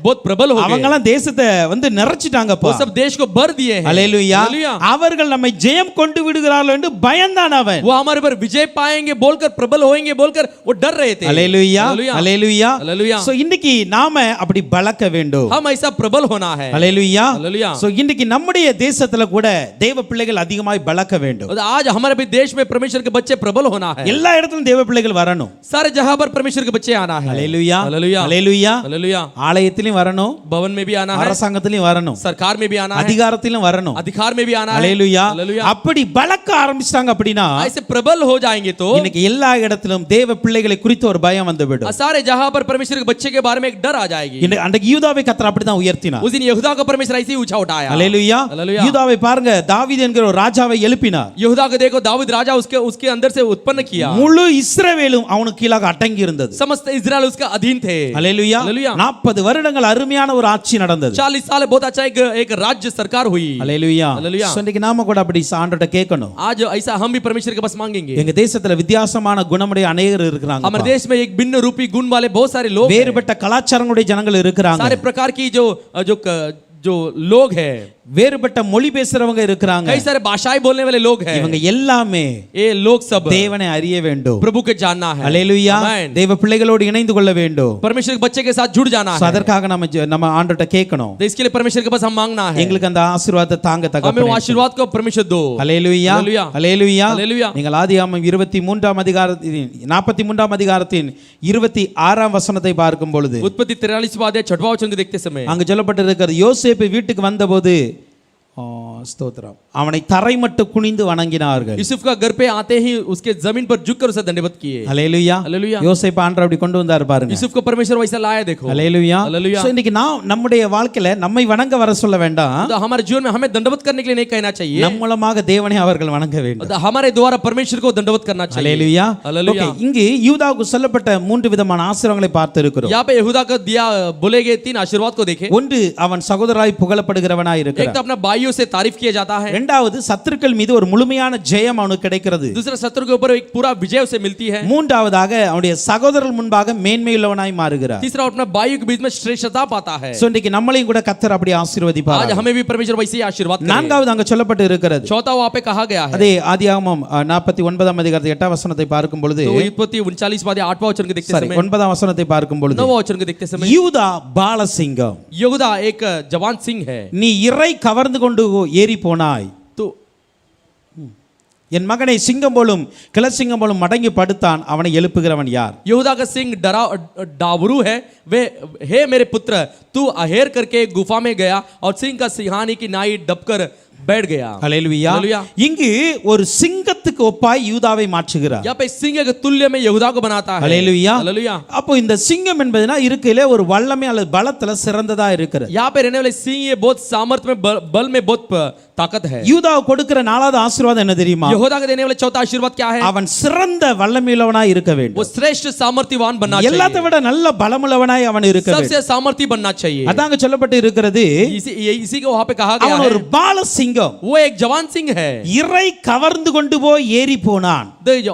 बहुत प्रबल हो गए। அவங்கலாம் தேசத்தை வந்து நிறைச்சிட்டாங்கப்பா. वो सब देश को भर दिए हैं। அல்லேலூயா. हालेलुया। அவர்கள் நம்மை ஜெயம் கொண்டு விடுகிறார்கள் என்று பயந்தான் அவன். वो हमारे पर विजय पाएंगे बोलकर, प्रबल होएंगे बोलकर वो डर रहे थे। அல்லேலூயா. हालेलुया। அல்லேலூயா. हालेलुया। சோ இன்னைக்கு நாம அப்படி பலக்க வேண்டும். हम ऐसा प्रबल होना है। அல்லேலூயா. हालेलुया। சோ இன்னைக்கு நம்முடைய தேசத்துல கூட தேவ பிள்ளைகள் அதிகமாய் பலக்க வேண்டும். और आज हमारे भी देश में परमेश्वर के बच्चे प्रबल होना है। எல்லா இடத்திலும் தேவ பிள்ளைகள் வரணும். सारे जगह पर परमेश्वर के बच्चे आना है। அல்லேலூயா. हालेलुया। அல்லேலூயா. हालेलुया। ஆலயத்திலும் வரணும், भवन में भी आना है, அரசாங்கத்திலும் வரணும், सरकार में भी आना है, அதிகாரத்திலும் வரணும். अधिकार में भी आना है। அல்லேலூயா. हालेलुया। அப்படி பலக்க ஆரம்பிச்சிட்டாங்க அப்படின்னா ऐसे प्रबल हो जाएंगे तो இன்னைக்கு எல்லா இடத்திலும் தேவ பிள்ளைகளை குறித்து ஒரு பயம் வந்துவிடும். सारे जहां पर परमेश्वर के बच्चे के बारे में एक डर आ जाएगी। இன்னைக்கு அந்த யூதாவை கர்த்தர் அப்படிதான் உயர்த்தினார். उस दिन यहूदा को परमेश्वर ऐसे ही ऊंचा उठाया। அல்லேலூயா. हालेलुया। யூதாவை பாருங்க, தாவீது என்கிற ஒரு ராஜாவை எழுப்பினார். यहूदा को देखो, दाऊद राजा उसके अंदर से उत्पन्न किया। முழு இஸ்ரவேலும் அவனுக்கு கீழாக அடங்கி இருந்தது. समस्त इजराइल उसका अधीन थे। அல்லேலூயா. हालेलुया। 40 வருடங்கள் அருமையான ஒரு ஆட்சி நடந்தது. 40 साल बहुत अच्छा एक राज्य सरकार हुई। அல்லேலூயா. हालेलुया। So, இன்னைக்கு நாம கூட அப்படி ஆண்டவர்ட்ட கேட்கணும். आज ऐसा हम भी परमेश्वर के पास मांगेंगे। எங்க தேசத்துல வித்தியாசமான குணமுடைய अनेகர் இருக்கிறாங்க. हमारे देश में एक भिन्न रूपी गुण वाले बहुत सारे लोग हैं। வேறுபட்ட கலாச்சாரங்களுடைய ஜனங்கள் இருக்கிறாங்க. सारे प्रकार की जो लोग हैं, வேறுபட்ட மொழி பேசுறவங்க இருக்கிறாங்க. कई सारे भाषाएं बोलने वाले लोग हैं। இவங்க எல்லாமே ये लोग सब தேவனை அறிய வேண்டும். प्रभु के जानना है। அல்லேலூயா. आमेन। தேவ பிள்ளைகளோடு இணைந்து கொள்ள வேண்டும். परमेश्वर के बच्चे के साथ जुड़ जाना So, है। அதற்காக நம்ம ஆண்டவர்ட்ட கேட்கணும். तो इसके लिए परमेश्वर के पास हम मांगना है। எங்களுக்கு அந்த ஆசீர்வாதத்தை தாங்க हमें वो தகப்பனே. आशीर्वाद को परमेश्वर दो। அல்லேலூயா. हालेलुया। அல்லேலூயா. हालेलुया। நீங்கள் ஆதியாகமம் 23ஆம் அதிகாரத்தின் 43ஆம் அதிகாரத்தின் 26ஆம் வசனத்தை பார்க்கும் பொழுது उत्पत्ति 43वां अध्याय 6वां वचन को देखते समय அங்கு சொல்லப்பட்டிருக்கிறது, யோசேப்பு வீட்டுக்கு வந்தபோது ஸ்தோத்திரம், அவனை தரைமட்டு குனிந்து வணங்கினார்கள். यूसुफ का घर पे आते ही उसके जमीन पर झुककर उसे दंडवत किए। அல்லேலூயா. हालेलुया। யோசேப்பு ஆண்டவர் அப்படி கொண்டு வந்தார் பாருங்க. यूसुफ को परमेश्वर वैसा लाया देखो। அல்லேலூயா. हालेलुया। So, இன்னைக்கு நம்முடைய வாழ்க்கையில நம்மை வணங்க வர சொல்ல வேண்டாம். तो हमारे जीवन में हमें दंडवत करने के लिए नहीं कहना चाहिए। நம் மூலமாக தேவனை அவர்கள் வணங்க வேண்டும். तो हमारे द्वारा परमेश्वर को दंडवत करना चाहिए। அல்லேலூயா. हालेलुया। Okay, இங்கு யூதாவுக்கு சொல்லப்பட்ட 3 விதமான ஆசீர்வாதங்களை பார்த்து இருக்கிறோம். यहाँ पे यहूदा को दिया बोले गए 3 आशीर्वाद को देखे। ஒன்று, அவன் சகோதரராய் புகழப்படுகிறவனாய் एक இருக்கிறான். तो अपना भाइयों से तारीफ किया जाता है। இரண்டாவது, சத்துருக்கள் மீது ஒரு முழுமையான ஜெயம் அவனுக்கு கிடைக்கிறது. दूसरा, शत्रु के ऊपर एक पूरा विजय उसे मिलती है। மூன்றாவதாக, அவனுடைய சகோதரர்கள் முன்பாக மேன்மையுள்ளவனாய் மாறுகிறார். तीसरा, अपना भाइयों के बीच में श्रेष्ठता पाता है। சோ இன்னைக்கு நம்மளையும் கூட கர்த்தர் அப்படி ஆசீர்வதிப்பார். आज हमें भी परमेश्वर वैसे ही आशीर्वाद करे। நான்காவது அங்க சொல்லப்பட்டு இருக்கிறது. चौथा वहां पे कहा गया है। அதே ஆதியாகமம் 49ஆம் அதிகாரத்தில் 8ஆம் வசனத்தை பார்க்கும் பொழுது, तो उत्पत्ति 39वां अध्याय 8वां वचन को देखते समय, 9ஆம் வசனத்தை பார்க்கும் பொழுது, 9वां वचन को देखते समय, யூதா பாலசிங்கம், यहूदा एक जवान सिंह है। நீ இறை கவர்ந்து கொண்டு ஏறி போனாய். तो என் மகனை சிங்கம் போலும் கிளசிங்கம் போலும் மடங்கி படுத்தான், அவனை எழுப்புகிறவன் யார்? यहूदा का सिंह डावरू है। वे, हे मेरे पुत्र, तू अहेर करके गुफा में गया और सिंह का सिंहानी की नाई डबकर बैठ गया। அல்லேலூயா. हालेलुया। இங்கு ஒரு சிங்கத்துக்கு ஒப்பாய் யூதாவை மாற்றுகிறார். यहाँ पे सिंह के तुल्य में यहूदा को बनाता है। அல்லேலூயா. हालेलुया। அப்போ இந்த சிங்கம் என்பதுனா இருக்கலே ஒரு வல்லமை அல்லது பலத்துல சிறந்ததா இருக்கிறது. यहाँ पे रहने वाले सिंह ये बहुत सामर्थ्य में बल में बहुत ताकत है। யூதாவை கொடுக்கிற 4வது ஆசீர்வாதம் என்ன தெரியுமா? यहूदा को देने वाले चौथा आशीर्वाद क्या है? அவன் சிறந்த வல்லமையுள்ளவனாய் இருக்க वो வேண்டும். श्रेष्ठ सामर्थ्यवान बनना எல்லாத்தை चाहिए। விட நல்ல பலமுள்ளவனாய் அவன் இருக்க வேண்டும். सबसे सामर्थ्य बनना चाहिए। அதாங்க சொல்லப்பட்டு இருக்கிறது. इसी को वहां पे कहा गया அவன் है। ஒரு பால சிங்கம், वो एक जवान सिंह है। இறை கவர்ந்து கொண்டு போய் ஏறி போனான். जो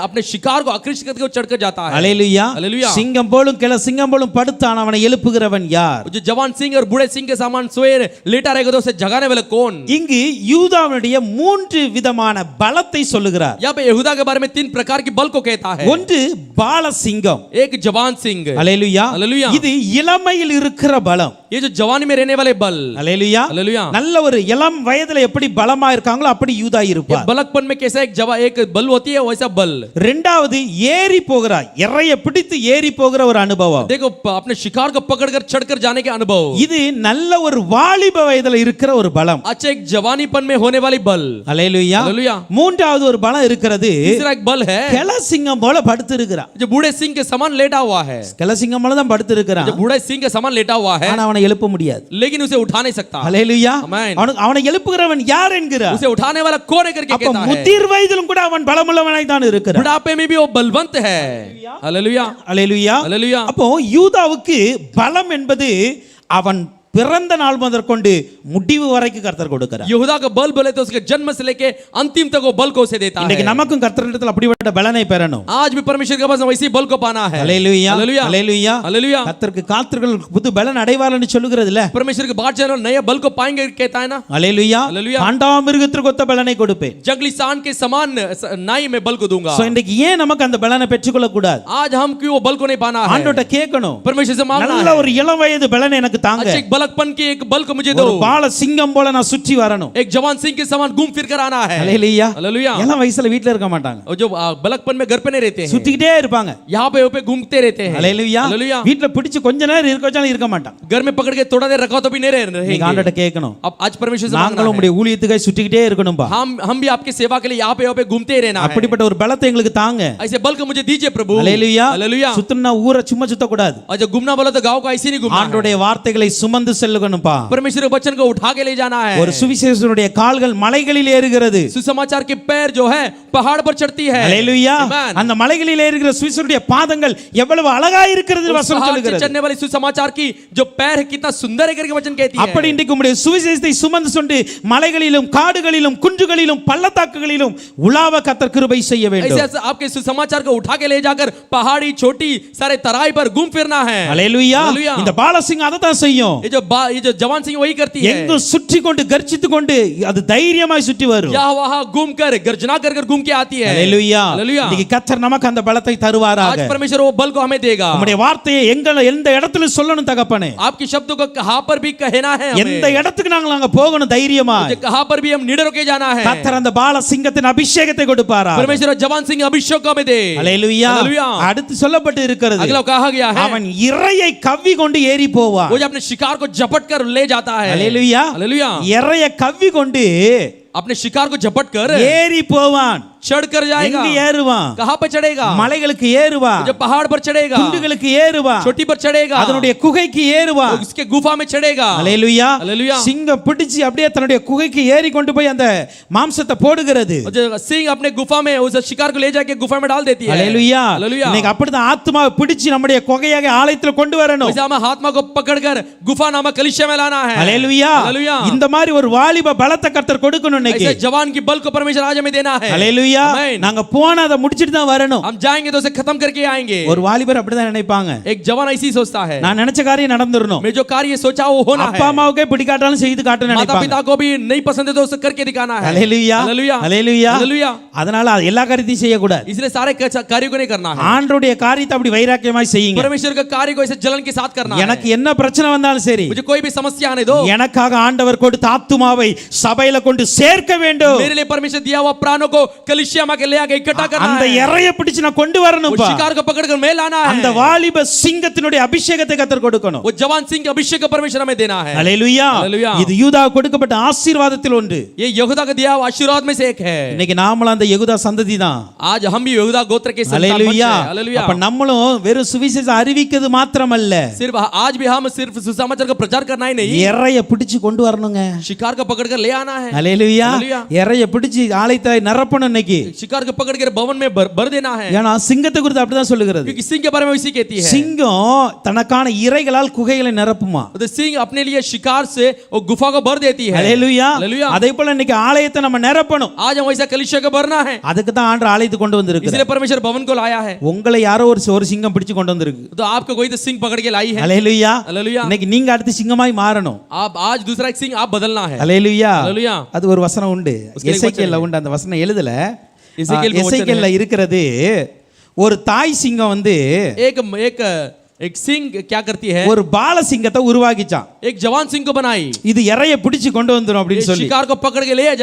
अपने शिकार को आकृष्ट करके वो चढ़कर जाता है। அல்லேலூயா. हालेलुया। சிங்கம் போலும் சிங்கம் போலும் படுத்தான், அவனை எழுப்புகிறவன் யார்? जो जवान सिंह और बूढ़े सिंह के समान सोए लेटा रहेगा तो उसे जगाने वाला कौन? இங்கு யூதாவுடைய 3 விதமான பலத்தை சொல்லுகிறார். यहाँ पे यहूदा के बारे में 3 प्रकार की बल को कहता है। ஒன்று பால சிங்கம், एक जवान सिंह। அல்லேலூயா. हालेलुया। இது இளமையில் இருக்கிற பலம். ये जो जवानी में रहने वाले बल, அல்லேலூயா हालेलुया, நல்ல ஒரு இளம் வயதுல எப்படி பலமா இருக்காங்களோ அப்படி யூதா ये இருப்பார் बलकपन में कैसा एक बल होती है वैसा बल। இரண்டாவது ஏறி போகிறார் இறைய பிடித்து ஏறி போகிற ஒரு அனுபவம் देखो अपने शिकार को पकड़कर चढ़कर जाने के अनुभव, இது நல்ல ஒரு வாலிப வயதுல இருக்கிற ஒரு பலம் अच्छा एक जवानीपन में होने वाली बल, அல்லேலூயா हालेलुया। மூன்றாவது ஒரு பலம் இருக்கிறது तीसरा एक बल है கிளசிங்கம் போல படுத்து இருக்கிறான் जो बूढ़े सिंह के समान लेटा हुआ है, கிளசிங்கம் போல தான் படுத்து இருக்கிறான் जो बूढ़े सिंह के समान लेटा हुआ है, ஆனா அவனை எழுப்ப முடியாது लेकिन उसे उठा नहीं सकता। அல்லேலூயா आमीन। அவனை எழுப்புகிறவன் யார் என்கிறார் उसे उठाने वाला कौन है करके அப்ப कहता है। முதிர் வயதிலும் கூட அவன் பலமுள்ளவனாய் தான் இருக்கிறான் बुढ़ापे में भी वो बलवंत है, हालेलुया, அல்லேலூயா हालेलुया। அப்போ யூதாவுக்கு பலம் என்பது அவன் பிறந்த நாள் முதற்கொண்டு முடிவு வரைக்கும் கர்த்தர் கொடுக்கிறார் यहूदा का बल बोले तो उसके जन्म से लेके अंतिम तक वो बल को उसे देता இன்னைக்கு है। நமக்கும் கர்த்தரிடத்தில் அப்படிப்பட்ட பலனை பெறணும் आज भी परमेश्वर के पास वैसी बल को पाना है, அல்லேலூயா हालेलुया, அல்லேலூயா हालेलुया। கர்த்தருக்கு காத்திர்கள் புது பலன் அடைவார்னு சொல்லுகிறதுல परमेश्वर के बाट चलो नए बल को पाएंगे कहता है ना, அல்லேலூயா हालेलुया। காண்டாமிருகத்திற்கு ஒத்த பலனை கொடுப்பேன் जंगली सांड के समान नाई में बल को दूंगा। சோ இன்னைக்கு ஏன் நமக்கு அந்த பலனை பெற்றுக்கொள்ள கூடாது आज हम क्यों वो बल को नहीं पाना है, ஆண்டவர்ட்ட கேட்கணும் परमेश्वर से मांगना நல்ல है। ஒரு இளம் வயது பலனை எனக்கு தாங்க अच्छा एक बलकपन की एक बल को मुझे दो, ஒரு பால சிங்கம் போல நான் சுற்றி வரணும் एक जवान सिंह के समान घूम फिर कर आना है, அல்லேலூயா हालेलुया। இளம் வயசுல வீட்ல இருக்க மாட்டாங்க और जो बलकपन में घर पे नहीं रहते हैं, சுத்திக்கிட்டே இருப்பாங்க यहाँ पे घूमते रहते हैं, அல்லேலூயா हालेलुया। வீட்ல பிடிச்சு கொஞ்ச நேரம் இருக்க வச்சாலும் இருக்க மாட்டாங்க घर में पकड़ के थोड़ा देर रखा तो भी नहीं நீங்க रहेंगे। ஆண்டவர்ட்ட கேட்கணும் अब आज परमेश्वर से मांगना நாங்களும் है, உங்களுடைய ஊழியத்துக்காக சுத்திக்கிட்டே இருக்கணும்பா हम भी आपकी सेवा के लिए यहाँ पे घूमते ही रहना है। அப்படிப்பட்ட ஒரு பலத்தை எங்களுக்கு தாங்க ऐसे बल को मुझे दीजिए प्रभु, அல்லேலூயா हालेलुया। சுத்தனா ஊரை சும்மா சுத்த கூடாது और जब घूमना बोला तो गांव का ऐसे नहीं घूमना है, ஆண்டவருடைய வார்த்தைகளை சுமந்து செல்லணும்பா परमेश्वर के वचन को उठा के ले जाना है। ஒரு சுவிசேஷனுடைய கால்கள் மலைகளில் ஏறுகிறது सुसमाचार के पैर जो है पहाड़ पर चढ़ती है, அல்லேலூயா Amen। அந்த மலைகளில் ஏறுகிற சுவிசேஷனுடைய பாதங்கள் எவ்வளவு அழகா இருக்கிறது उस வசனம் पहाड़ से சொல்லுகிறது चढ़ने वाली सुसमाचार की जो पैर है कितना सुंदर है करके वचन कहती है। அப்படி இன்றைக்கு உம்முடைய சுவிசேஷத்தை சுமந்து சென்று மலைகளிலும் காடுகளிலும் குன்றுகளிலும் பள்ளத்தாக்குகளிலும் உலாவ கர்த்தர் கிருபை செய்ய ऐसे வேண்டும் ऐसे आपके सुसमाचार को उठा के ले जाकर पहाड़ी छोटी सारे तराई पर घूम फिरना है, அல்லேலூயா हालेलुया। இந்த பாலசிங்கம் அதை தான் செய்யும் ये जो जवान सिंह वही करती है, எங்கு சுற்றி கொண்டு கர்ஜித்து கொண்டு அது தைரியமாய் சுற்றி வரும் यहाँ वहां घूम कर गर्जना कर घूम के आती है, அல்லேலூயா हालेलुया। இன்னைக்கு கர்த்தர் நமக்கு அந்த பலத்தை தருவாராக आज परमेश्वर वो बल को हमें देगा। உம்முடைய வார்த்தையை எந்த இடத்துல சொல்லணும் தகப்பனே आपकी शब्दों को कहां पर भी कहना है, எந்த இடத்துக்கு நாங்க போகணும் தைரியமா कहां पर भी हम निडर होके जाना है। கர்த்தர் அந்த பாலசிங்கத்தின் அபிஷேகத்தை கொடுப்பாரா परमेश्वर जवान सिंह अभिषेक को हमें दे, அல்லேலூயா हालेलुया। அடுத்து சொல்லப்பட்டு இருக்கிறது अगला कहा गया है அவன் இறையை கவ்வி கொண்டு ஏறி போவான் वो जो अपने शिकार को झपट कर ले जाता है, அல்லேலூயா हालेलुया। இறையை கவ்வி கொண்டு अपने शिकार को झपट कर ஏறி போவான் चढ़ कर जाएगा, எங்க ஏறுவான் कहां पर चढ़ेगा, மலைகளுக்கு ஏறுவான் जो पहाड़ पर चढ़ेगा, குண்டுகளுக்கு ஏறுவான் छोटी पर चढ़ेगा, அதனுடைய குகைக்கு ஏறுவான் उसके गुफा में चढ़ेगा, அல்லேலூயா हालेलुया। சிங்கம் பிடிச்சு அப்படியே தன்னுடைய குகைக்கு ஏறி கொண்டு போய் அந்த மாம்சத்தை போடுகிறது और जो सिंह अपने गुफा में उस शिकार को ले जाके गुफा में डाल देती है, அல்லேலூயா हालेलुया। இன்னைக்கு அப்படிதான் ஆத்மாவை பிடிச்சு நம்முடைய குகையாக ஆலயத்துல கொண்டு வரணும் वैसे हमें आत्मा को पकड़कर गुफा नामक कलीसिया में लाना है, அல்லேலூயா हालेलुया। இந்த மாதிரி ஒரு வாலிப பலத்தை கர்த்தர் கொடுக்கணும் இன்னைக்கு ऐसे जवान की बल को परमेश्वर आज हमें देना है, அல்லேலூயா आमीन। நாங்க போனா அதை முடிச்சிட்டு தான் வரணும் हम जाएंगे तो उसे खत्म करके आएंगे। ஒரு வாலிபர் அப்படிதான் நினைப்பாங்க एक जवान ऐसी सोचता है, நான் நினைச்ச காரியம் நடந்துறணும் मैं जो कार्य सोचा वो होना அப்பா है, அம்மாவுக்கே பிடிக்காட்டாலும் செய்து காட்டணும் माता நினைப்பாங்க पिता को भी नहीं पसंद है तो उसे करके दिखाना है, அல்லேலூயா हालेलुया, அல்லேலூயா हालेलुया। அதனால அது எல்லா காரியத்தையும் செய்ய கூடாது इसलिए सारे कार्यों को नहीं करना है, ஆண்டவருடைய காரியத்தை அப்படி வைராக்கியமாய் செய்யுங்க परमेश्वर का कार्य को ऐसे जलन के साथ करना है। எனக்கு என்ன பிரச்சனை வந்தாலும் சரி मुझे कोई भी समस्या आने दो, எனக்காக ஆண்டவர் கொடுத்த ஆத்துமாவை சபையில கொண்டு சேர்க்க வேண்டும் मेरे लिए परमेश्वर दिया हुआ प्राणों को कलीसिया में ले आके इकट्ठा करना அந்த है, இறையை பிடிச்சு நான் கொண்டு वो வரணும்பா शिकार को पकड़कर मैं लाना அந்த है, வாலிப சிங்கத்தினுடைய அபிஷேகத்தை கர்த்தர் கொடுக்கணும் वो जवान सिंह के अभिषेक को परमेश्वर हमें देना है, அல்லேலூயா हालेलुया। இது யூதா கொடுக்கப்பட்ட ஆசீர்வாதத்தில் ஒன்று ये यहूदा का दिया हुआ आशीर्वाद में से एक है। இன்னைக்கு நாமளும் அந்த யெகூதா சந்ததி தான் आज हम भी यहूदा गोत्र के संतान बन அல்லேலூயா गए, हालेलुया। அப்ப நம்மளும் வெறும் சுவிசேஷம் அறிவிக்கிறது மாத்திரமல்ல सिर्फ आज भी हम सिर्फ सुसमाचार का प्रचार करना ही नहीं, இறையை பிடிச்சு கொண்டு வரணுங்க शिकार को पकड़कर ले आना है, அல்லேலூயா हालेलुया। இறையை பிடிச்சு ஆலயத்தை நிரப்பணும் இன்னைக்கு शिकार को पकड़ कर भवन में भर देना है, ஏன்னா சிங்கத்தை குறித்து அப்படிதான் சொல்லுகிறது क्योंकि सिंह के बारे में इसी कहती है, சிங்கம் தனக்கான இறைகளால் குகைகளை நிரப்புமா तो सिंह अपने लिए शिकार से वो गुफा को भर देती है, அல்லேலூயா हालेलुया। அதே போல இன்னைக்கு ஆலயத்தை நம்ம நிரப்பணும் आज हम वैसा कलीसिया को भरना है, அதுக்கு தான் ஆண்டவர் ஆலயத்துக்கு கொண்டு வந்திருக்கு इसलिए परमेश्वर भवन को लाया है। உங்களை யாரோ ஒரு சிங்கம் பிடிச்சு கொண்டு வந்திருக்கு तो आपको कोई तो सिंह पकड़ के लाई है, அல்லேலூயா हालेलुया। இன்னைக்கு நீங்க அடுத்து சிங்கமாய் மாறணும் आप आज दूसरा एक सिंह आप बदलना है, அல்லேலூயா हालेलुया। அது ஒரு வசனம் உண்டு उसके लिए எசேக்கியேல்ல உண்டு அந்த வசனம் எழுதல எசேக்கியேல் में वचन எசேக்கியேல்ல இருக்கிறது ஒரு தாய் சிங்கம் வந்து एक एक एक सिंह क्या करती है, ஒரு பாலசிங்கத்தை உருவாக்கிச்சான். एक जवान सिंह को बनाई, இது இறைய பிடிச்சு கொண்டு வந்துரும் ये அப்படின்னு சொல்லி. शिकार को पकड़ के ले आ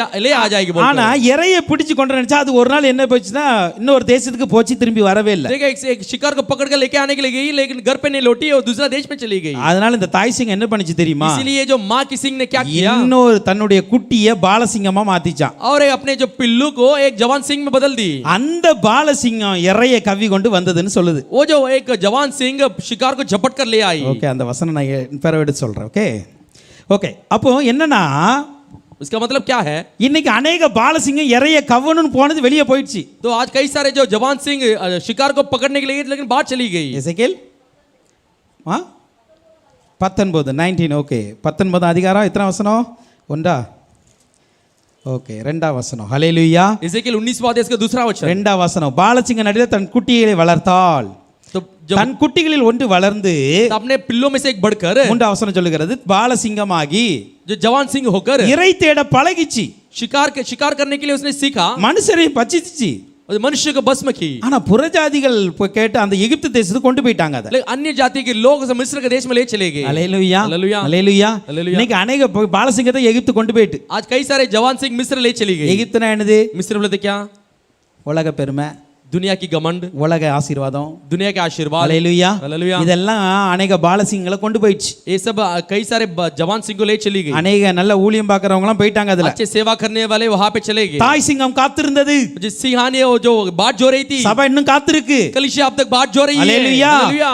जाएगी बोलकर। ஆனா இறைய பிடிச்சு கொண்டு நினைச்சா அது ஒரு நாள் என்ன போச்சுன்னா இன்னொரு தேசத்துக்கு போச்சு, திரும்பி வரவே இல்லை. देखा एक शिकार को पकड़ कर लेके आने के लिए गई, लेकिन घर पे नहीं लौटी और दूसरा देश में चली गई। அதனால இந்த தாய் சிங்கம் என்ன பண்ணிச்சு தெரியுமா? इसीलिए जो माँ की सिंह ने क्या किया, இன்னொரு தன்னுடைய குட்டியை பாலசிங்கமா மாத்திச்சான். और अपने जो पिल्लू को एक जवान सिंह में बदल दी। அந்த பாலசிங்கம் இறைய கவ்வி கொண்டு வந்ததுன்னு சொல்லுது. वो जो एक जवान सिंह शिकार को झपट कर ले आई। ஓகே, அந்த வசனம் நான் பிறகு எடுத்து சொல்றேன். ஓகே ஓகே, அப்போ என்னன்னா उसका मतलब क्या है, இன்னைக்கு अनेक பாலசிங்கம் இறைய கவ்வணும்னு போனது வெளியே போயிடுச்சு. तो आज कई सारे जो जवान सिंह शिकार को पकड़ने के लिए लेकिन बाहर चली गई। எசேக்கியேல் 19 ஓகே 19 அதிகாரம் எத்தனை வசனம்? ஒன்றா? ஓகே, ரெண்டாம் வசனம். ஹல்லேலூயா. एसेकियेल 19वां अध्याय का दूसरा वचन। ரெண்டாம் வசனம். பாலசிங்க நடுவே தன் குட்டிகளை வளர்த்தாள். तो जब தன் குட்டிகளில் ஒன்று வளர்ந்து अपने पिल्लों में से एक बढ़कर, மூன்றாம் வசனம் சொல்லுகிறது, பாலசிங்கமாகி जो जवान सिंह होकर இறை தேட பழகிச்சு. शिकार करने के लिए उसने सीखा மனுஷரை பச்சிச்சு. और मनुष्य को भस्म की। ஆனா புறஜாதிகள் போய் கேட்டு அந்த எகிப்து தேசத்துக்கு கொண்டு போயிட்டாங்க அதை. लेकिन अन्य जाति के लोग मिस्र के देश में ले चले गए। ஹல்லேலூயா ஹல்லேலூயா ஹல்லேலூயா. ஹல்லேலூயா. இன்னைக்கு अनेक பாலசிங்கத்தை எகிப்து கொண்டு போயிட்டு. आज कई सारे जवान सिंह मिस्र ले चली गई। எகிப்துனா என்னது? मिस्र बोलते क्या, உலக பெருமை, दुनिया की घमंड, உலக ஆசீர்வாதம், दुनिया के आशीर्वाद। ஹல்லேலூயா ஹல்லேலூயா। இதெல்லாம் अनेक பாலசிங்கங்களை கொண்டு போயிடுச்சு. ये सब कई सारे जवान सिंह को ले चली गई। अनेक நல்ல ஊழியம் பார்க்கறவங்க எல்லாம் போயிட்டாங்க அதுல. अच्छे सेवा करने वाले वहां पे चले गए। தாய் சிங்கம் காத்திருந்தது. जिस सिंहानी जो बाट जो रही थी, சபை இன்னும் காத்திருக்கு. कलीसिया अब तक बाट जो रही है। ஹல்லேலூயா. हालेलुया।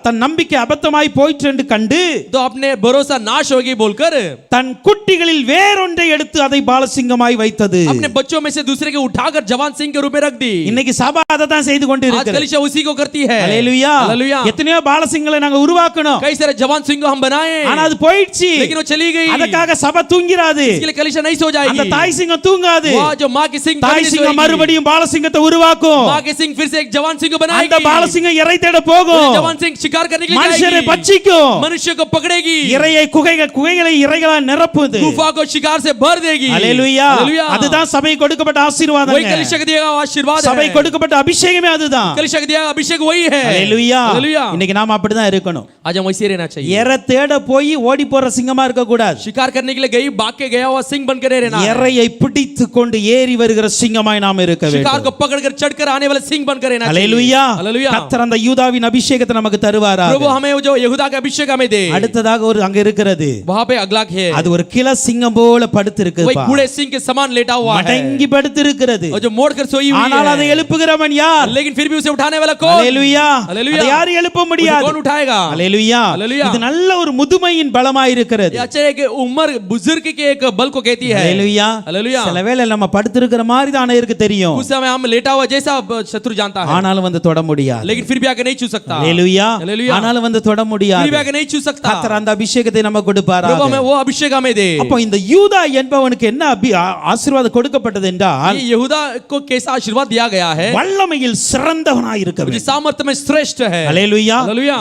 தன் நம்பிக்கை அபத்தமாய் போயிற்று என்று கண்டு तो अपने भरोसा नाश हो गई बोलकर தன் குட்டிகளில் வேறொன்றை எடுத்து அதை பாலசிங்கமாய் வைத்தது. अपने बच्चों में से दूसरे के उठाकर जवान सिंह के रूप में रख दी। இன்னைக்கு சபை அதை தான் செய்து கொண்டு आज இருக்கிறது. कलीसिया उसी को करती है। ஹல்லேலூயா. हालेलुया। எத்தனையோ பாலசிங்கங்களை நாங்க உருவாக்கணும். कई सारे जवान सिंह को हम बनाए, ஆனா அது போயிடுச்சு. लेकिन वो चली गई। அதுக்காக சபை தூங்கிராது. इसके लिए कलीसिया नहीं सो அந்த जाएगी। தாய் சிங்கம் தூங்காது. वो जो माँ की सिंह தாய் कभी नहीं சிங்கம் सोएगी। மறுபடியும் பாலசிங்கத்தை உருவாக்கும். माँ की सिंह फिर से एक जवान सिंह को அந்த बनाएगी। பாலசிங்கம் இறை தேட वो போகும். जवान सिंह शिकार करने के लिए மனுஷரை जाएगी। பட்சிக்கும். मनुष्य को पकड़ेगी, இறையை குகைகளை இறைகளால் நிரப்புது. गुफा को शिकार से भर देगी। ஹல்லேலூயா. हालेलुया। அதுதான் சபை கொடுக்கப்பட்ட वही ஆசீர்வாதம். कलीसिया का दिया हुआ आशीर्वाद சபை है। கொடுக்கப்பட்ட அபிஷேகமே அதுதான். कलीसिया का दिया हुआ अभिषेक वही है। ஹல்லேலூயா. हालेलुया। இன்னைக்கு நாம அப்படிதான் இருக்கணும். आज हम वैसे रहना चाहिए। இறை தேட போய் ஓடி போற சிங்கமா இருக்க கூடாது. शिकार करने के लिए गई, भाग के गया हुआ सिंह बनकर रहना है। இறையை பிடித்து கொண்டு ஏறி வருகிற சிங்கமாய் நாம் இருக்க शिकार को வேண்டும். पकड़कर चढ़कर आने वाले सिंह बनकर रहना चाहिए। ஹல்லேலூயா. हालेलुया। கர்த்தர் அந்த யூதாவின் அபிஷேகத்தை நமக்கு தருவாராக. प्रभु हमें वो जो यहूदा का अभिषेक हमें दे। அடுத்ததாக ஒரு அங்க இருக்கிறது. वहां पे अगला है, அது ஒரு கிள சிங்கம் போல படுத்து वही இருக்குப்பா. बूढ़े सिंह के समान लेटा हुआ है மடங்கி படுத்து இருக்கிறது. और जो मोड़ कर सोई हुई ஆனால் அதை है, எழுப்புகிறவன் யார்? लेकिन फिर भी उसे उठाने वाला कौन? ஹல்லேலூயா. हालेलुया। அதை யாரும் எழுப்ப उसे முடியாது. कौन उठाएगा? ஹல்லேலூயா. हालेलुया। இது நல்ல ஒரு முதுமையின் பலமாய் இருக்கிறது. ये अच्छे एक उम्र बुजुर्ग के एक बल को कहती है। ஹல்லேலூயா. हालेलुया। சில வேளை நம்ம படுத்து இருக்கிற மாதிரி தான் இருக்கு தெரியும். उस समय हम लेटा हुआ जैसा शत्रु जानता है, ஆனாலும் வந்து தொட முடியாது. लेकिन फिर भी आके नहीं छू सकता। ஹல்லேலூயா. हालेलुया। ஆனாலும் வந்து தொட फिर भी முடியாது. आके नहीं छू सकता। கர்த்தர் அந்த அபிஷேகத்தை நமக்கு प्रभु கொடுப்பாராக. हमें वो अभिषेक हमें दे। அப்போ இந்த யூதா என்பவனுக்கு என்ன ஆசீர்வாதம் கொடுக்கப்பட்டது என்றால் ये यहूदा को कैसा आशीर्वाद दिया गया है? வல்லமையில் சிறந்தவனாய் இருக்க जो வேண்டும். सामर्थ्य में श्रेष्ठ है। ஹல்லேலூயா. हालेलुया।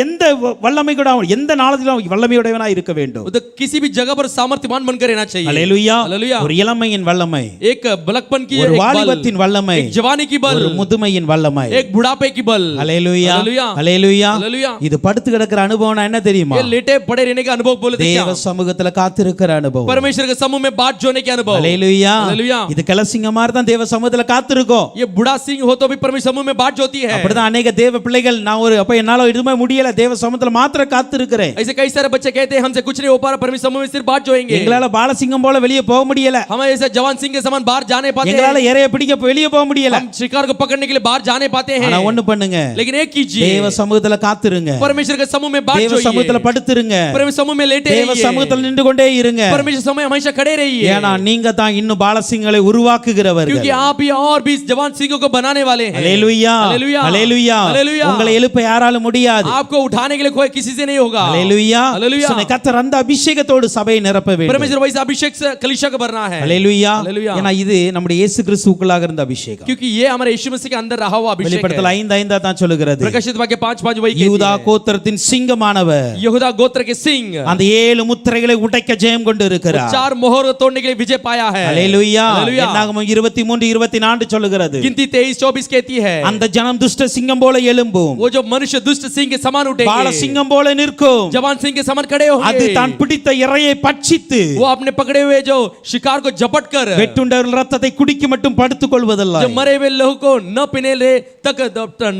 எந்த வல்லமை கூட எந்த நாளத்திலும் வல்லமையுடையவனாய் இருக்க வேண்டும். तो किसी भी जगह पर सामर्थ्यवान बनकर रहना चाहिए। ஹல்லேலூயா. हालेलुया। ஒரு இளமையின் வல்லமை, एक बलकपन की ஒரு एक बल, வாலிபத்தின் வல்லமை, एक जवानी की बल, ஒரு முதுமையின் வல்லமை. एक बुढ़ापे की बल। ஹல்லேலூயா. हालेलुया। ஹல்லேலூயா. हालेलुया। இது படுத்து கிடக்கிற அனுபவம் என்ன தெரியுமா? ये लेटे पड़े रहने का अनुभव बोले थे தேவ क्या? சமூகத்துல காத்திருக்கிற அனுபவம். परमेश्वर के समूह में बात जोने के अनुभव। ஹல்லேலூயா. हालेलुया। இது கலசிங்க மாதிரி தான் தேவ சமூகத்துல காத்திருக்கோம். ये बुढ़ा सिंह हो तो भी परमेश्वर समूह में बात जोती है। அப்படிதான் अनेक தேவ பிள்ளைகள் நான் ஒரு அப்ப என்னால எதுவுமே முடியல தேவ சமூகத்துல மாத்திர காத்திருக்கிறேன். ऐसे कई सारे बच्चे कहते हैं हमसे कुछ नहीं हो पा रहा, परमेश्वर समूह में सिर्फ बात जोएंगे। எங்களால பாலசிங்கம் போல வெளியே போக முடியல. हम ऐसे जवान सिंह के समान बाहर जाने पाते எங்களால हैं, இறைய பிடிக்க வெளியே போக முடியல. हम शिकार को पकड़ने के लिए बाहर जाने पाते हैं। ஆனா ஒண்ணு பண்ணுங்க, लेकिन एक कीजिए, தேவ சமூகத்துல காத்திருங்க. परमेश्वर के समूह में बात தேவ जोइए, சமூகத்துல படுத்துருங்க. परमेश्वर समूह में लेटे தேவ रहिए, சமூகத்துல நின்று கொண்டே இருங்க. परमेश्वर समूह में हमेशा खड़े रहिए, ஏனா நீங்க தான் இன்னும் பாலசிங்களை உருவாக்குகிறவர்கள். क्योंकि आप ही और भी जवान सिंहों को बनाने वाले हैं। ஹல்லேலூயா. हालेलुया। ஹல்லேலூயா. हालेलुया। உங்களை எழுப்ப யாராலும் முடியாது. आपको उठाने के लिए कोई किसी से नहीं होगा। ஹல்லேலூயா. हालेलुया। சொன்ன கர்த்தர் அந்த அபிஷேகத்தோடு சபையை நிரப்ப வேண்டும். परमेश्वर वैसा अभिषेक से कलीसिया को भरना है। ஹல்லேலூயா. हालेलुया। ஏனா இது நம்முடைய இயேசு கிறிஸ்துவுக்குள்ளாக இருந்த அபிஷேகம். क्योंकि ये हमारे यीशु मसीह के अंदर रहा हुआ अभिषेक வெளிப்படுத்தல் है। 5:5 தான் சொல்லுகிறது. प्रकाशित वाक्य 5:5 वही யூதா कहती है। கோத்திரத்தின் சிங்கமானவர் यहूदा गोत्र के सिंह அந்த 7 முத்திரைகளை உடைக்க ஜெயம் கொண்டு இருக்கிறார். 4 मोहर तोड़ने के लिए विजय पाया है। ஹல்லேலூயா. हालेलुया। என்னாகமம் 23:24 சொல்லுகிறது. சொல்லுகிறது गिनती 23-24 कहती है அந்த ஜனம் துஷ்ட சிங்கம் போல எழும்பும் वो जो मनुष्य दुष्ट सिंह के समान பால उठेंगे சிங்கம் போல நிற்கும் जवान सिंह के समान खड़े அது होंगे தான் பிடித்த இரையை பட்சித்து वो अपने पकड़े हुए जो शिकार को झपट कर வெட்டுண்டவர்கள் ரத்தத்தை குடிக்க மட்டும் படுத்துக் கொள்வதல்ல जो मरे हुए लहू को न पीने ले तक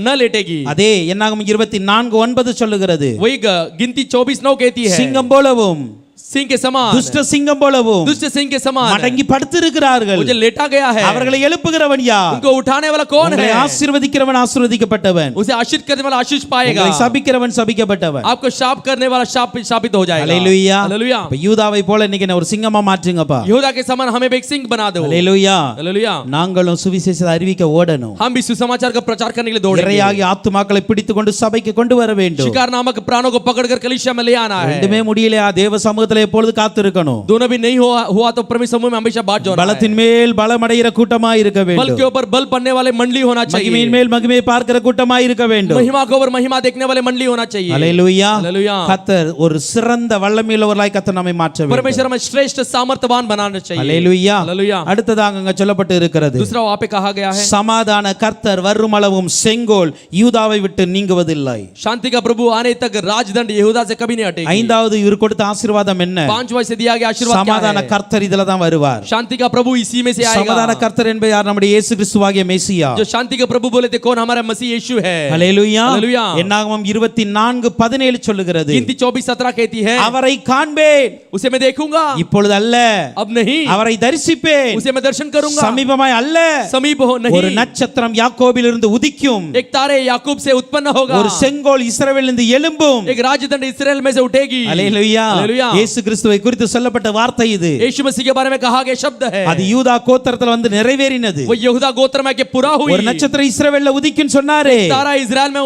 न लेटेगी அதே என்னாகும் 24:9 சொல்லுகிறது वही गिनती 24-9 कहती है சிங்கம் போலவும் सिंह के समान துஷ்ட சிங்கம் போலவும் दुष्ट सिंह के समान மடங்கி படுத்திருக்கிறார்கள் वो जो लेटा गया है அவர்களை எழுப்புகிறவன் யார் उनको उठाने वाला कौन உங்களை है ஆசீர்வதிக்கிறவன் ஆசீர்வதிக்கப்பட்டவன் उसे आशीष करने वाला आशीष पाएगा உங்களை சபிக்கிறவன் சபிக்கப்பட்டவன் आपको शाप करने वाला शापित हो जाएगा ஹalleluya हालेलुया அப்ப யூதாவை போல இன்னைக்கு என்ன ஒரு சிங்கமா மாற்றுங்கப்பா यहूदा के समान हमें भी एक सिंह बना दो ஹalleluya हालेलुया நாங்களும் சுவிசேஷத்தை அறிவிக்க ஓடணும் हम भी सुसमाचार का प्रचार करने के लिए दौड़ेंगे இறையாகி ஆத்துமாக்களை பிடித்துக்கொண்டு சபைக்கு கொண்டு வர வேண்டும் शिकार नामक प्राणों को पकड़कर कलीसिया में ले आना है ரெண்டுமே முடியலையா தேவ சமூகத்திலே எப்பொழுது காத்திருக்கணும் दोनों भी नहीं हुआ तो परमेश्वर समूह में हमेशा बात जोड़ना है பலத்தின் மேல் பலமடைகிற கூட்டமாய் இருக்க बल வேண்டும் के ऊपर बल पड़ने वाले मंडली होना चाहिए மகிமையின் மேல் மகிமையை பார்க்கிற கூட்டமாய் இருக்க வேண்டும் महिमा के ऊपर महिमा देखने वाले मंडली होना चाहिए ஹalleluya हालेलुया கர்த்தர் ஒரு சிறந்த வல்லமையுள்ளவராய் கர்த்தர் நம்மை மாற்ற வேண்டும் परमेश्वर हमें श्रेष्ठ सामर्थ्यवान बनाना चाहिए ஹalleluya हालेलुया அடுத்ததாக அங்க சொல்லப்பட்டு இருக்கிறது दूसरा वहां पे कहा गया है சமாதான கர்த்தர் வருமளவும் செங்கோல் யூதாவை விட்டு நீங்குவதில்லை शांति का प्रभु आने तक राजदंड यहूदा से कभी नहीं हटेगी ஐந்தாவது இவர் கொடுத்த ஆசீர்வாதம் என்ன 5वां से दिया गया आशीर्वाद क्या சமாதான है கர்த்தர் இதுல தான் வருவார் शांति का प्रभु इसी में से சமாதான आएगा கர்த்தர் என்பது யார் நம்முடைய இயேசு கிறிஸ்துவாகிய மெசியா जो शांति का प्रभु बोले थे कौन हमारा मसीह यीशु है ஹalleluya हालेलुया என்னாகமம் 24:17 சொல்லுகிறது गिनती 24-17 कहती है அவரை காண்பேன் उसे मैं देखूंगा இப்பொழுது அல்ல अब नहीं அவரை தரிசிப்பேன் उसे मैं दर्शन करूंगा சமீபமாய் அல்ல समीप हो ஒரு नहीं நட்சத்திரம் யாக்கோபிலிருந்து உதிக்கும் एक तारे याकूब से उत्पन्न होगा ஒரு செங்கோல் இஸ்ரவேலிலிருந்து எழும்பும் एक राजदंड इस्राएल में से उठेगी ஹalleluya हालेलुया இயேசு கிறிஸ்துவை குறித்து சொல்லப்பட்ட வார்த்தை இது यीशु मसीह के बारे में कहा गया शब्द है அது யூதா கோத்திரத்துல வந்து நிறைவேறினது वो यहूदा गोत्र में के पूरा हुई ஒரு நட்சத்திரம் இஸ்ரவேல்ல உதிக்கும் சொன்னாரே तारा इस्राएल में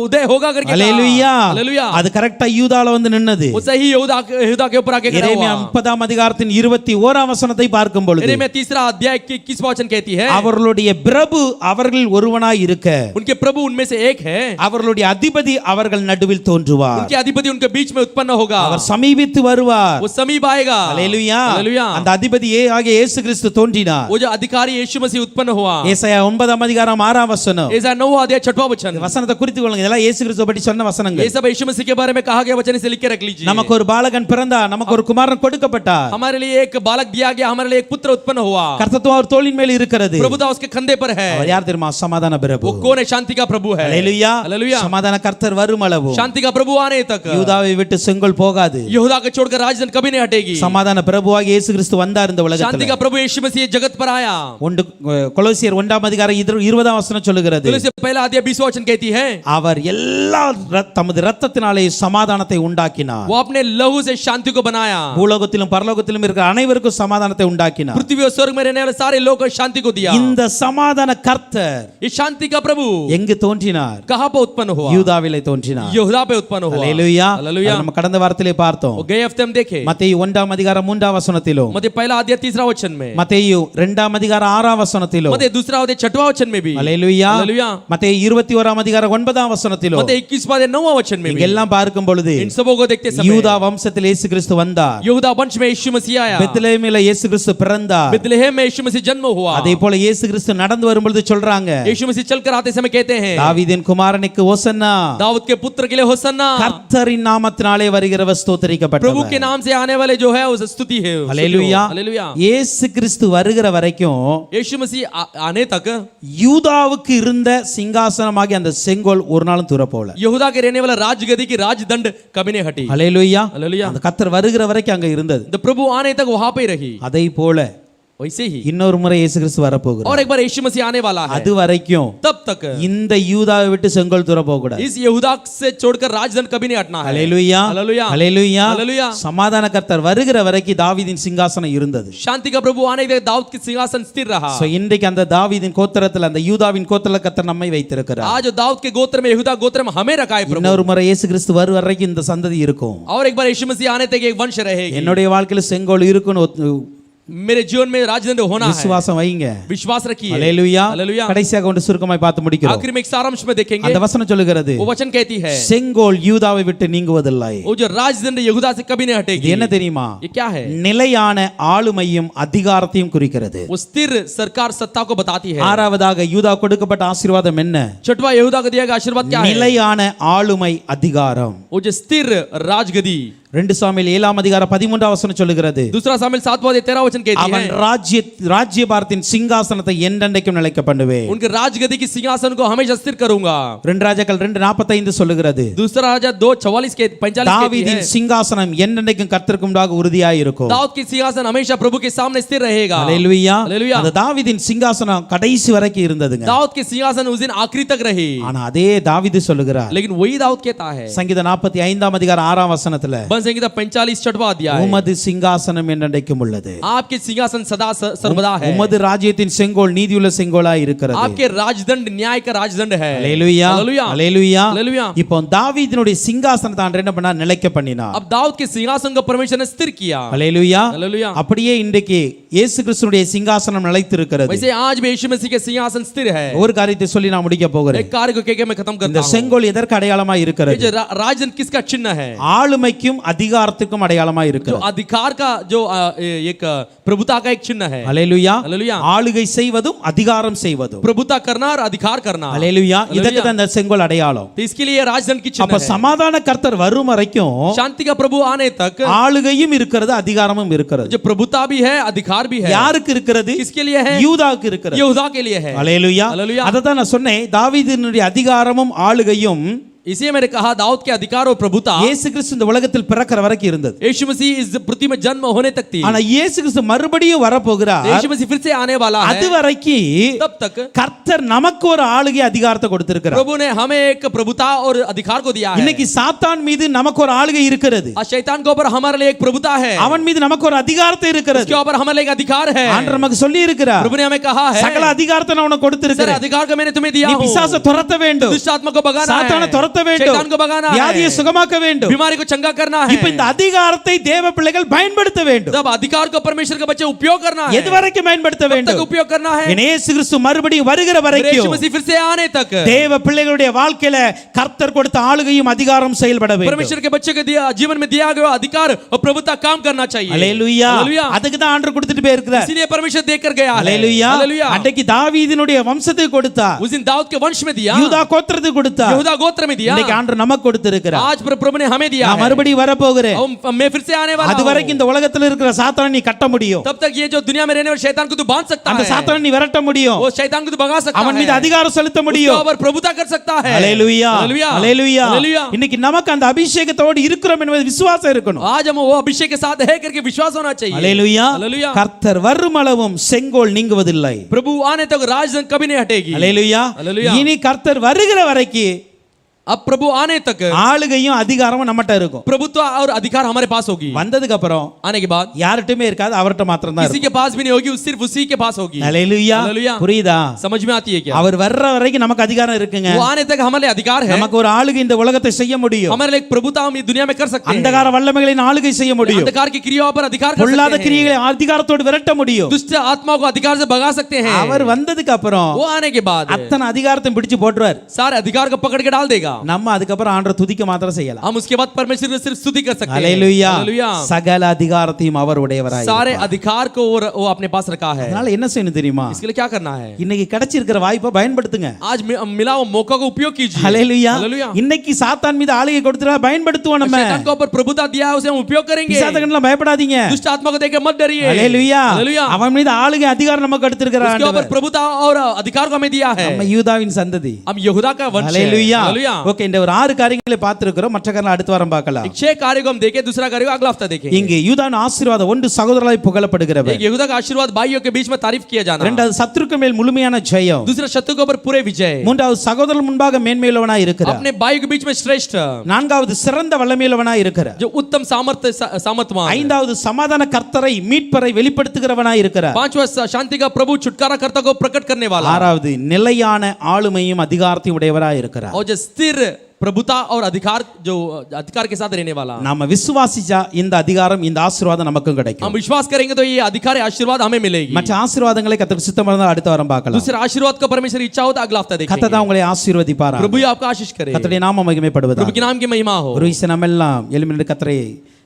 उदय होगा करके कहा। ஹalleluya हालेलुया அது கரெக்ட்டா யூதால வந்து நின்னது वो सही यहूदा के ऊपर आके खड़ा எரேமியா हुआ 30ஆம் அதிகாரத்தின் 21ஆம் வசனத்தை பார்க்கும் பொழுது यिर्मयाह 3 अध्याय की 21 वचन कहती है அவர்களுடைய பிரபு அவர்கள் ஒருவனாய் இருக்க उनके प्रभु उनमें से एक है அவர்களுடைய அதிபதி அவர்கள் நடுவில் தோன்றுவார் उनके अधिपति उनके बीच में उत्पन्न होगा அவர் சமீபித்து வருவார் वो समीप आएगा ஹalleluya हालेलुया அந்த அதிபதியே ஆகிய இயேசு கிறிஸ்து தோன்றினார் वो जो अधिकारी यीशु मसीह उत्पन्न हुआ ஏசாயா 9ஆம் அதிகாரம் 6ஆம் வசனம் ऐसा 9 अध्याय 6वां वचन வசனத்தை குறித்து கொள்ளுங்க இதெல்லாம் இயேசு கிறிஸ்துவை பற்றி சொன்ன வசனங்கள் ये सब यीशु मसीह के बारे में कहा गया वचन इसे लिख के रख लीजिए நமக்கு ஒரு பாலகன் பிறந்தார் நமக்கு ஒரு குமாரன் கொடுக்கப்பட்டார் हमारे लिए एक बालक दिया गया हमारे लिए एक पुत्र उत्पन्न हुआ கர்த்தத்துவம் அவர் தோளின் மேல் இருக்கிறது प्रभुता उसके कंधे पर है அவர் யார் தெரியுமா சமாதான பிரபு वो कौन है शांति का प्रभु है ஹalleluya हालेलुया சமாதான கர்த்தர் வரும் அளவு शांति का प्रभु आने तक யூதாவை விட்டு செங்கோல் போகாது यहूदा को छोड़कर राजदंड कभी नहीं हटेगी சமாதான பிரபுவாகிய இயேசு கிறிஸ்து வந்தார் இந்த शांति உலகத்துல का प्रभु यीशु मसीह जगत पर आया ஒன்று கொலோசியர் 1ஆம் அதிகாரம் 20ஆம் வசனம் சொல்லுகிறது तुलसी पहला अध्याय 20वां वचन कहती है அவர் எல்லா தமது இரத்தத்தினாலே சமாதானத்தை உண்டாக்கினார் वो अपने लहू से शांति को बनाया பூலோகத்திலும் பரலோகத்திலும் இருக்கிற அனைவருக்கும் சமாதானத்தை உண்டாக்கினார் पृथ्वी और स्वर्ग में रहने वाले सारे लोगों को शांति को दिया இந்த சமாதான கர்த்தர் ये शांति का प्रभु எங்கு தோன்றினார் कहां पर उत्पन्न हुआ யூதாவிலே தோன்றினார் यहूदा पे उत्पन्न हुआ ஹalleluya हालेलुया அது நம்ம கடந்த வாரத்திலே பார்த்தோம் वो गए हफ्ते हम देखे மத்தேயு 1ஆம் அதிகாரம் 3ஆம் வசனத்திலும் मत्ती पहला अध्याय 3 वचन में மத்தேயு 2ஆம் அதிகாரம் 6ஆம் வசனத்திலும் मत्ती दूसरा अध्याय 6वां वचन में भी ஹalleluya हालेलुया மத்தேயு 21ஆம் அதிகாரம் 9ஆம் வசனத்திலும் मत्ती 21वां अध्याय 9वां वचन में भी எல்லாம் பார்க்கும் பொழுது इन सबों को देखते समय யூதா வம்சத்தில் இயேசு கிறிஸ்து வந்தார் यहूदा वंश में यीशु मसीह आया பெத்லெஹேமிலே இயேசு கிறிஸ்து பிறந்தார் बेथलेहम में यीशु मसीह जन्म हुआ அதே போல இயேசு கிறிஸ்து நடந்து வரும்பொழுது சொல்றாங்க यीशु मसीह चलकर आते समय कहते हैं தாவீதின் குமாரனுக்கு ஓசன்னா दाऊद के पुत्र के लिए होसन्ना கர்த்தரின் நாமத்தினாலே வருகிறவர் प्रभु ஸ்தோத்திரிக்கப்பட்டவர் के नाम से आने वाले जो है उस स्तुति है ஹalleluya हालेलुया இயேசு கிறிஸ்து வருகிற வரைக்கும் यीशु मसीह आने तक யூதாவுக்கு இருந்த சிங்காசனமாகிய அந்த செங்கோல் ஒரு நாளும் தூர போல यहूदा के रहने वाला राजगद्दी की राजदंड कभी नहीं हटी ஹalleluya हालेलुया அந்த கர்த்தர் வருகிற வரைக்கும் அங்க இருந்தது the प्रभु आने तक वहां पे रही அதை போல वैसे ही இன்னொரு முறை இயேசு கிறிஸ்து வரப்போகிறார் और एक बार यीशु मसीह आने वाला है அது வரைக்கும் तब तक இந்த யூதாவை விட்டு செங்கோல் தூர போக கூடாது इस यहूदा से छोड़कर राजदंड कभी नहीं हटना है ஹalleluya हालेलुया ஹalleluya हालेलुया சமாதான கர்த்தர் வருகிற வரைக்கும் தாவீதின் சிங்காசனம் இருந்தது शांति का प्रभु आने तक दाऊद की सिंहासन स्थिर रहा சோ இன்றைக்கு அந்த தாவீதின் கோத்திரத்துல அந்த யூதாவின் கோத்திரத்துல கர்த்தர் நம்மை வைத்திருக்கிறார் आज दाऊद के गोत्र में यहूदा गोत्र में हमें रखा है प्रभु இன்னொரு முறை இயேசு கிறிஸ்து வரும் வரைக்கும் இந்த சந்ததி இருக்கும் और एक बार यीशु मसीह आने तक एक वंश रहेगी என்னுடைய வாழ்க்கையில செங்கோல் இருக்குன்னு मेरे जीवन में राजदंड होना है। விசுவாசம் வைங்க. विश्वास रखिए। ஹalleluya. हालेलुया। கடைசியாக ஒன்று சுருக்கமாய் பார்த்து முடிக்கிறோம். आखिर में एक सारांश में देखेंगे। அந்த வசனம் சொல்லுகிறது, वो वचन कहती है, செங்கோல் யூதாவை விட்டு நீங்குவதில்லை. वो जो राजदंड यहूदा से कभी नहीं இது हटेगी। என்ன தெரியுமா? ये क्या है? நிலையான ஆளுமையும் அதிகாரத்தையும் குறிக்கிறது. वो स्थिर सरकार सत्ता को बताती है। ஆறாவதாக யூதா கொடுக்கப்பட்ட ஆசீர்வாதம் என்ன? छठवां यहूदा को दिया गया आशीर्वाद क्या है? நிலையான ஆளுமை அதிகாரம். वो जो स्थिर राजगदी। 2 சாமுவேல் 7 அதிகாரம் 13 வசனம் சொல்லுகிறது, दूसरा सामुएल 7:13 वचन कहती அவன் है, ராஜ்யபாரத்தின் சிங்காசனத்தை என்றென்றைக்கும் நிலைக்க பண்ணுவேன். उनके राजगदी की सिंहासन को हमेशा स्थिर करूंगा। 2 ராஜாக்கள் 2:45 சொல்லுகிறது, दूसरा राजा 2:44 के 45 कहती தாவீதின் है, சிங்காசனம் என்றென்றைக்கும் கர்த்தருக்கு முன்பாக உறுதியாய் இருக்கும். दाऊद की सिंहासन हमेशा प्रभु के सामने स्थिर रहेगा। ஹalleluya. हालेलुया। அந்த தாவீதின் சிங்காசனம் கடைசி வரைக்கும் இருந்ததுங்க. दाऊद के सिंहासन उस दिन आखिरी तक रहे। ஆனா அதே தாவீது சொல்லுகிறார், लेकिन वही दाऊद कहता है, சங்கீதம் 45 அதிகாரம் 6 வசனத்துல, बन संहिता 45 छठवां अध्याय, உமது சிங்காசனம் என்றென்றைக்கும் உள்ளது. आपके सिंहासन सदा सर्वदा है। உமது ராஜ்யத்தின் செங்கோல் நீதியுள்ள செங்கோலாய் இருக்கிறது. आपके राजदंड न्याय का राजदंड है। ஹalleluya. हालेलुया। ஹalleluya. हालेलुया। இப்போ தாவீதினுடைய சிங்காசனத்தை ஆண்டவர் என்ன பண்ணார்? நிலைக்க பண்ணினார். अब दाऊद के सिंहासन को परमेश्वर ने स्थिर किया। ஹalleluya. हालेलुया। அப்படியே இன்றைக்கு இயேசு கிறிஸ்துவினுடைய சிங்காசனம் நிலைத்திருக்கிறது. वैसे आज भी यीशु मसीह के सिंहासन स्थिर है। ஒரு காரியத்தை சொல்லி நான் முடிக்க போகிறேன். एक कार्य को कहकर मैं खत्म இந்த करता हूं। செங்கோல் எதற்கு அடையாளமாய் ये இருக்கிறது? जो राजदंड किसका चिन्ह है? ஆளுமைக்கும் அதிகாரத்துக்கும் அடையாளமாய் जो இருக்கிறது. अधिकार का जो एक प्रभुता का एक चिन्ह है। ஹalleluya. हालेलुया। ஆளுகை செய்வதும் அதிகாரம் செய்வதும். प्रभुता करना और अधिकार करना। ஹalleluya. இதுக்கு தான் இந்த செங்கோல் அடையாளம். तो इसके लिए राजदंड की அப்ப चिन्ह है। சமாதான கர்த்தர் வரும் வரைக்கும் शांति का प्रभु आने तक ஆளுகையும் இருக்கிறது, அதிகாரமும் இருக்கிறது. जो प्रभुता भी है, अधिकार भी है। யாருக்கு இருக்கிறது? किसके लिए है? யூதாவுக்கு இருக்கிறது. यहूदा के लिए है। ஹalleluya. हालेलुया। அத தான் நான் சொன்னேன், தாவீதினுடைய அதிகாரமும் ஆளுகையும் इसी मैंने कहा दाऊद के अधिकार और प्रभुता இயேசு கிறிஸ்து இந்த உலகத்தில் பிறக்கிற வரைக்கும் இருந்தது. यीशु मसीह इस पृथ्वी में जन्म होने तक थी। ஆனா இயேசு கிறிஸ்து மறுபடியும் வரப்போகிறார். यीशु मसीह फिर से आने वाला है। அது வரைக்கும் तब तक கர்த்தர் நமக்கு ஒரு ஆளுகை அதிகாரத்தை கொடுத்திருக்கிறார். प्रभु ने हमें एक प्रभुता और अधिकार को दिया है। இன்னைக்கு சாத்தான் மீது நமக்கு ஒரு ஆளுகை இருக்கிறது. आज शैतान के ऊपर हमारे लिए एक प्रभुता है। அவன் மீது நமக்கு ஒரு அதிகாரத்தை இருக்கிறது. उसके ऊपर हमारे लिए एक अधिकार है। ஆண்டவர் நமக்கு சொல்லி இருக்கிறார், प्रभु ने हमें कहा है, சகல அதிகாரத்தை நான் உனக்கு सर கொடுத்திருக்கிறேன். अधिकार को मैंने तुम्हें दिया நீ हूं। பிசாசை துரத்த வேண்டும், दुष्ट आत्मा को भगाना है, சாத்தானை துரத்த வேண்டும், शैतान को भगाना है, வியாதியை சுகமாக்க வேண்டும். बीमारी को चंगा करना है। இப்ப இந்த அதிகாரத்தை தேவ பிள்ளைகள் பயன்படுத்த வேண்டும். तब अधिकार को परमेश्वर के बच्चे उपयोग करना है। எது வரைக்கும் பயன்படுத்த तब तक வேண்டும்? उपयोग करना है। இயேசு கிறிஸ்து மறுபடியும் வருகிற यीशु வரைக்கும் मसीह फिर से आने तक தேவ பிள்ளைகளுடைய வாழ்க்கையில கர்த்தர் கொடுத்த ஆளுகையும் அதிகாரம் செயல்பட வேண்டும். परमेश्वर के बच्चे के जीवन में दिया गया अधिकार और प्रभुता काम करना चाहिए। ஹalleluya. हालेलुया। அதுக்கு தான் ஆண்டவர் கொடுத்துட்டு போய் இருக்கிறார். इसीलिए परमेश्वर देकर गया है। ஹalleluya. हालेलुया। அன்றைக்கு தாவீதினுடைய வம்சத்துக்கு கொடுத்தார், उस दिन दाऊद के वंश में दिया, யூதா கோத்திரத்துக்கு கொடுத்தார். यहूदा गोत्र में दिया। இன்னைக்கு ஆண்டவர் நமக்கு கொடுத்திருக்கிறார். आज प्रभु ने हमें दिया நான் है। மறுபடியும் வர போகிறேன். मैं फिर से आने वाला அது हूं। வரைக்கும் இந்த உலகத்துல இருக்கிற சாத்தானை நீ கட்ட முடியும். तब तक ये जो दुनिया में रहने वाले शैतान को तू बांध सकता அந்த है। சாத்தானை நீ விரட்ட முடியும். वो शैतान को तू भगा सकता அவன் है। மீது அதிகாரம் செலுத்த उसके முடியும். ऊपर प्रभुता कर सकता है। ஹalleluya. हालेलुया। ஹalleluya. हालेलुया। இன்னைக்கு நமக்கு அந்த அபிஷேகத்தோடு இருக்கிறோம் என்பது விசுவாசம் இருக்கணும். आज हम वो अभिषेक के साथ है करके विश्वास होना चाहिए। ஹalleluya. हालेलुया। கர்த்தர் வரும் அளவும் செங்கோல் நீங்குவதில்லை. प्रभु आने तक राजदंड कभी नहीं हटेगी। ஹalleluya. हालेलुया। இனி கர்த்தர் வருகிற வரைக்கும் अब प्रभु आने तक ஆளுகையும் அதிகாரமும் நம்மட்ட இருக்கும். प्रभुत्व और अधिकार हमारे पास होगी। வந்ததுக்கு அப்புறம் आने के बाद யார்கிட்டயுமே இருக்காது, அவர்ட்ட மாத்திரம் தான் किसी இருக்கும். के पास भी नहीं होगी, सिर्फ उसी के पास होगी। ஹalleluya. हालेलुया। புரியுதா? समझ में आती है क्या? அவர் வர்ற வரைக்கும் நமக்கு அதிகாரம் இருக்குங்க. वो आने तक हमारे लिए अधिकार है। நமக்கு ஒரு ஆளுகை இந்த உலகத்தை செய்ய முடியும். हमारे लिए एक प्रभुता हम इस दुनिया में कर सकते हैं। அந்தகார வல்லமைகளின் ஆளுகை செய்ய முடியும். अंधकार की क्रियाओं पर अधिकार कर பொல்லாத सकते हैं। கிரியைகளை அதிகாரத்தோடு விரட்ட முடியும். दुष्ट आत्मा को अधिकार से भगा सकते हैं। அவர் வந்ததுக்கு அப்புறம் वो आने के बाद அத்தனை அதிகாரத்தையும் பிடிச்சு போட்டுருவார். सारे अधिकार को पकड़ के डाल देगा। நம்ம அதுக்கப்புறம் ஆண்டவரை துதிக்க மாத்திரம் செய்யலாம். हम उसके बाद परमेश्वर को सिर्फ स्तुति कर सकते हैं। ஹalleluya. हालेलुया। சகல அதிகாரத்தையும் அவர் உடையவராய் सारे இருப்பார். अधिकार को वो अपने पास रखा है। அதனால என்ன செய்யணும் தெரியுமா? इसके लिए क्या करना है? இன்னைக்கு கிடைச்சிருக்கிற வாய்ப்பை பயன்படுத்துங்க. आज मिला वो मौका को उपयोग कीजिए। ஹalleluya. हालेलुया। இன்னைக்கு சாத்தான் மீது ஆளுகை கொடுத்துறா பயன்படுத்துவோம் நம்ம. शैतान के ऊपर प्रभुता दिया है, उसे हम उपयोग करेंगे। பிசாசுகளெல்லாம் பயப்படாதீங்க. दुष्ट आत्मा को देखकर मत डरिए। ஹalleluya. हालेलुया। அவன் மீது ஆளுகை அதிகாரம் நமக்கு எடுத்திருக்கிறார் उसके ऊपर ஆண்டவர். प्रभुता और अधिकार को हमें दिया है। நம்ம யூதாவின் சந்ததி. हम यहूदा का वंश है। ஹalleluya. हालेलुया। ஓகே, இந்த ஒரு 6 காரியங்களை பார்த்திருக்கிறோம். மற்ற காரியங்களை அடுத்த வாரம் பார்க்கலாம். एक 6 कार्य को हम देखें, दूसरा कार्य को अगला हफ्ता देखेंगे। இங்கே யூதாவின் ஆசீர்வாதம் ஒன்று சகோதரராய் புகழப்படுகிறவர். एक यहूदा का आशीर्वाद भाइयों के बीच में तारीफ किया जाना। இரண்டாவது சத்துருக்கு மேல் முழுமையான ஜெயம். दूसरा शत्रु के ऊपर पूरे विजय। மூன்றாவது சகோதரர் முன்பாக மேன்மையுள்ளவனாய் இருக்கிறார். अपने भाई के बीच में श्रेष्ठ। நான்காவது சிறந்த வல்லமையுள்ளவனாய் இருக்கிறார். जो उत्तम सामर्थ्यवान। ஐந்தாவது சமாதான கர்த்தரை மீட்பரை வெளிப்படுத்துகிறவனாய் இருக்கிறார். पांचवा शांति का प्रभु छुटकारा कर्ता को प्रकट करने वाला। ஆறாவது நிலையான ஆளுமையும் அதிகாரத்தையும் உடையவராய் இருக்கிறார். और जो स्थिर प्रभुता और अधिकार के साथ रहने वाला। நாம விசுவாசிச்சா இந்த அதிகாரம் இந்த ஆசீர்வாதம் நமக்கும் கிடைக்கும். हम विश्वास करेंगे तो ये अधिकार आशीर्वाद हमें मिलेगी। மற்ற ஆசீர்வாதங்களை கர்த்தருக்கு சித்தமா இருந்தா அடுத்த வாரம் பார்க்கலாம். दूसरे आशीर्वाद का परमेश्वर इच्छा हो तो अगला हफ्ता देखेंगे। கர்த்தர் தான் உங்களை ஆசீர்வதிப்பாரா. प्रभु ही आपका आशीष करे। கர்த்தருடைய நாமம் மகிமைப்படுவதாக. प्रभु के नाम की महिमा हो। ஒரு விஷயம் நம்ம எல்லாம் எழும்பி கர்த்தரை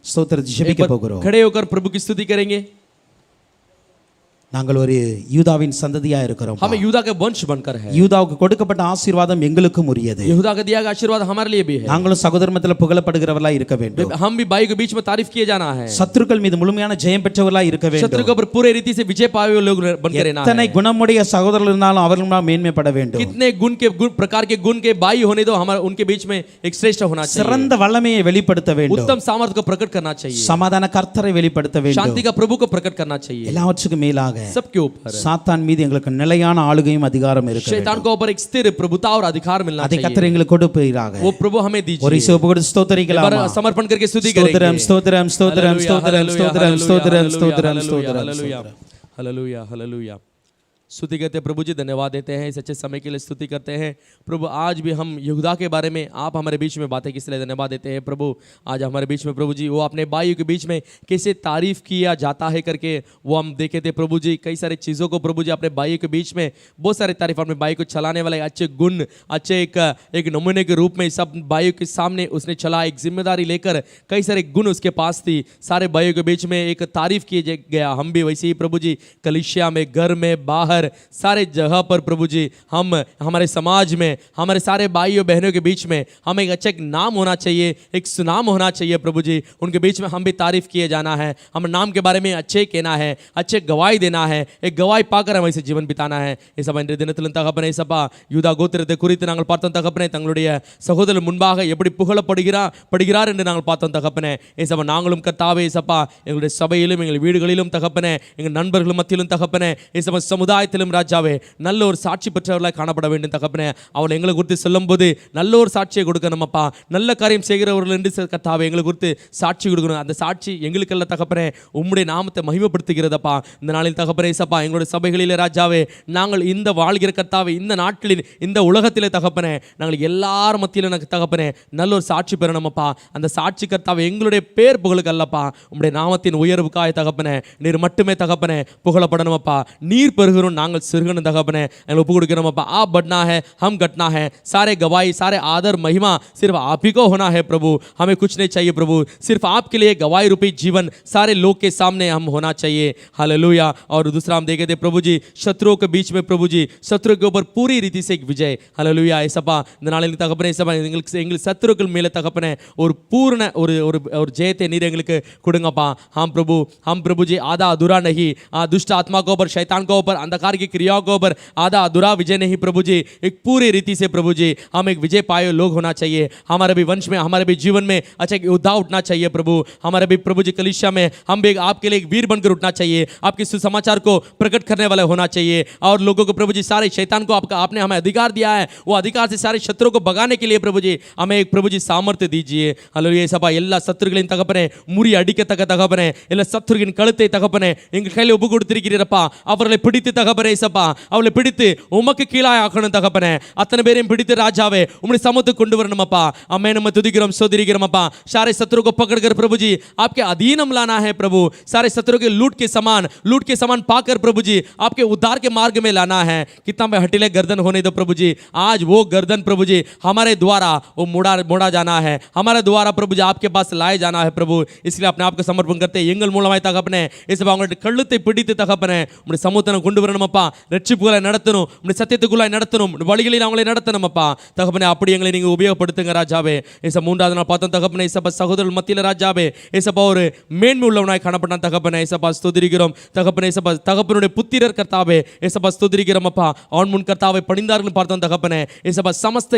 ஸ்தோத்திரித்து ஜெபிக்க போகிறோம். खड़े होकर प्रभु की स्तुति करेंगे। நாங்கள் ஒரு யூதாவின் சந்ததியா இருக்கிறோம். हमें यूदा के वंश बनकर है। யூதாவுக்கு கொடுக்கப்பட்ட ஆசீர்வாதம் எங்களுக்கும் உரியது. यहूदा का दिया गया आशीर्वाद हमारे लिए भी है। நாங்களும் சகோதரமத்தில புகழப்படுகிறவர்களா இருக்க வேண்டும். हम भी भाई के बीच में तारीफ किए जाना है। சத்துருக்கள் மீது முழுமையான ஜெயம் பெற்றவர்களா இருக்க வேண்டும். शत्रु के ऊपर पूरे रीति से विजय पाए हुए लोग बनकर रहना है। எத்தனை குணமுடைய சகோதரர்கள் இருந்தாலும் அவர்களும் மேன்மைப்பட வேண்டும். कितने प्रकार के गुण के भाई होने दो, हमारे उनके बीच में एक श्रेष्ठ होना चाहिए। சிறந்த வல்லமையை வெளிப்படுத்த வேண்டும். उत्तम सामर्थ्य को प्रकट करना चाहिए। சமாதான கர்த்தரை வெளிப்படுத்த வேண்டும். शांति का प्रभु को प्रकट करना चाहिए। எல்லாவற்றுக்கும் மேலாக सबके ऊपर சாத்தான் மீது எங்களுக்கு நிலையான ஆளுகையும் அதிகாரம் இருக்கு. शैतान को ऊपर एक स्थिर प्रभुता और अधिकार मिलना அதை चाहिए। கர்த்தர் எங்களுக்கு கொடுப்பீராக. वो प्रभु हमें दीजिए। ஒரு சிவப்புகொடு ஸ்தோத்திரிக்கலாமா? समर्पण करके स्तुति करेंगे। ஸ்தோத்திரம் ஸ்தோத்திரம் ஸ்தோத்திரம் ஸ்தோத்திரம் ஸ்தோத்திரம் ஸ்தோத்திரம் ஸ்தோத்திரம் ஸ்தோத்திரம் हालेलुया हालेलुया। स्तुति करते प्रभु जी, धन्यवाद देते हैं इस अच्छे समय के लिए, स्तुति करते हैं प्रभु। आज भी हम यहूदा के बारे में आप हमारे बीच में बातें किस लिए धन्यवाद देते हैं प्रभु। आज हमारे बीच में प्रभु जी वो अपने भाइयों के बीच में कैसे तारीफ किया जाता है करके वो हम देखे थे प्रभु जी। कई सारी चीज़ों को प्रभु जी अपने भाइयों के बीच में बहुत सारे तारीफ, अपने भाई को चलाने वाले अच्छे गुण, अच्छे एक नमूने के रूप में सब भाइयों के सामने उसने चला, एक जिम्मेदारी लेकर कई सारे गुण उसके पास थी। सारे भाइयों के बीच में एक तारीफ किए गया। हम भी वैसे ही प्रभु जी कलीसिया में, घर में, बाहर, सारे जगह पर प्रभु जी हम हमारे समाज में, हमारे सारे भाइयों बहनों के बीच में हमें एक अच्छा एक नाम होना चाहिए, एक सुनाम होना चाहिए प्रभु जी। उनके बीच में हम भी तारीफ किए जाना है, हम नाम के बारे में अच्छे कहना है, अच्छे गवाही देना है, एक गवाही पाकर हम ऐसे जीवन बिताना है। ஏசப்பா இன்றைய தினத்திலும் தகப்பனே ஏசப்பா யூதா கோத்திரத்தை குறித்து நாங்கள் பார்த்தோம் தகப்பனே. தங்களுடைய சகோதரர் முன்பாக எப்படி புகழப்படுகிறார் என்று நாங்கள் பார்த்தோம் தகப்பனே. ஏசப்பா நாங்களும் கர்த்தாவே ஏசப்பா எங்களுடைய சபையிலும் எங்கள் வீடுகளிலும் தகப்பனே, எங்கள் நண்பர்கள் மத்தியிலும் தகப்பனே ஏசப்பா சமுதாயத்திலும் ராஜாவே நல்ல ஒரு சாட்சி பெற்றவர்களாக காணப்பட வேண்டும் தகப்பனே. அவளை எங்களை குறித்து சொல்லும்போது நல்ல ஒரு சாட்சியை கொடுக்கணும் அப்பா. நல்ல காரியம் செய்கிறவர்கள் என்று கர்த்தாவே எங்களை குறித்து சாட்சி கொடுக்கணும். அந்த சாட்சி எங்களுக்கல்ல தகப்பனே, உம்முடைய நாமத்தை மகிமைப்படுத்துகிறதப்பா. இந்த நாளில் தகப்பனே ஏசப்பா எங்களுடைய சபைகளிலே ராஜாவே நாங்கள் இந்த வாழ்கிற கர்த்தாவே இந்த நாட்களில் இந்த உலகத்திலே தகப்பனே நாங்கள் எல்லார் மத்தியிலும் எனக்கு தகப்பனே நல்ல ஒரு சாட்சி பெறணுமப்பா. அந்த சாட்சி கர்த்தாவே எங்களுடைய பேர் புகழுக்கு அல்லப்பா, உம்முடைய நாமத்தின் உயர்வுக்காய் தகப்பனே நீர் மட்டுமே தகப்பனே புகழப்படணுமப்பா. நீர் பெறுகிறோம், நாங்கள் सिरगन तगपने उप आप बढ़ना है, हम घटना है। सारे गवाही, सारे आदर महिमा सिर्फ आप ही को होना है प्रभु। हमें कुछ नहीं चाहिए प्रभु, सिर्फ आपके लिए गवाही रूपी जीवन सारे लोग के सामने हम होना चाहिए। हालेलुया। और दूसरा हम देखे थे प्रभु जी शत्रुओं के बीच में प्रभु जी शत्रु के ऊपर पूरी रीति से एक विजय। हालेलुया। ऐसा तगपने शत्रुक्கள் மேல தகப்பனே ஒரு பூர்ண ஒரு ஜெயத்தை நீர் எங்களுக்கு கொடுங்கப்பா। हम प्रभु जी आधा अधूरा नहीं, दुष्ट आत्मा के ऊपर, शैतान के ऊपर, अंधकार की क्रियाओं के ऊपर आधा अधूरा विजय नहीं प्रभु जी, एक पूरी रीति से प्रभु जी हम एक विजय पाए लोग होना चाहिए। हमारे भी वंश में, हमारे भी जीवन में अच्छा एक योद्धा उठना चाहिए प्रभु। हमारे भी प्रभु जी कलीसिया में हम भी आपके लिए एक वीर बनकर उठना चाहिए, आपके सुसमाचार को प्रकट करने वाले होना चाहिए। और लोगों को प्रभु जी सारे शैतान को आपने हमें अधिकार दिया है, वो अधिकार से सारे शत्रुओं को भगाने के लिए प्रभु जी हमें एक प्रभु जी सामर्थ्य दीजिए। हालेलुया। ஏசப்பா எல்லா சத்துருகளின் தகப்பனே முறி அடிக்கத்தக்க தகப்பனே எல்லா சத்துருவின் கழுத்தை தகப்பனே எங்கள் கையில் ஒப்பு கொடுத்திருக்கிறீரப்பா। அவர்களை பிடித்து தகப்பனே ஏசப்பா அவளை பிடித்து உமக்கு கீழாய் ஆக்கணும் தகப்பனே। அத்தனை பேரையும் பிடித்து ராஜாவே உம்முடைய சமூகத்துக்கு கொண்டு வரணுமப்பா। अम्मे நம்ம துதிக்கிறோம் ஸ்தோத்திரிக்கிறோம் அப்பா। सारे शत्रु को पकड़कर प्रभु जी आपके अधीन हम लाना है प्रभु। सारे शत्रु के लूट के समान पाकर प्रभु जी आपके उद्धार के मार्ग में लाना है। कितना में हटीले गर्दन होने दो प्रभु जी, आज वो गर्दन प्रभु जी हमारे द्वारा वो मोड़ा जाना है, हमारे द्वारा प्रभु जी आपके पास लाए जाना है प्रभु। इसलिए अपने आप को समर्पण करते எங்கள் மூலமாய் தகப்பனே இயேசுவா உங்களுடைய கழுத்தை பிடித்து தகப்பனே உம்முடைய சமூகத்தை கொண்டு வரணுமப்பா। ரட்சிப்புகளை நடத்தணும், உம்முடைய சத்தியத்துக்குள்ளாய் நடத்தணும், வழிகளில் அவங்களை நடத்தணுமப்பா தகப்பனே। அப்படி எங்களை நீங்க உபயோகப்படுத்துங்க ராஜாவே। ஏசப்பா மூன்றாவது நாள் பார்த்தோம் தகப்பனே ஏசப்பா சகோதரர்கள் மத்தியில் ராஜாவே ஏசப்பா ஒரு மேன்மை உள்ளவனாய் காணப்பட்டான் தகப்பனே। ஏசப்பா ஸ்தோத்திரிக்கிறோம் தகப்பனே। ஏசப்பா தகப்பனுடைய புத்திரர் கர்த்தாவே ஏசப்பா ஸ்தோத்திரிக்கிறோம் அப்பா। அவன் முன் கர்த்தாவை பணிந்தார்கள் பார்த்தோம் தகப்பனே ஏசப்பா। समस्त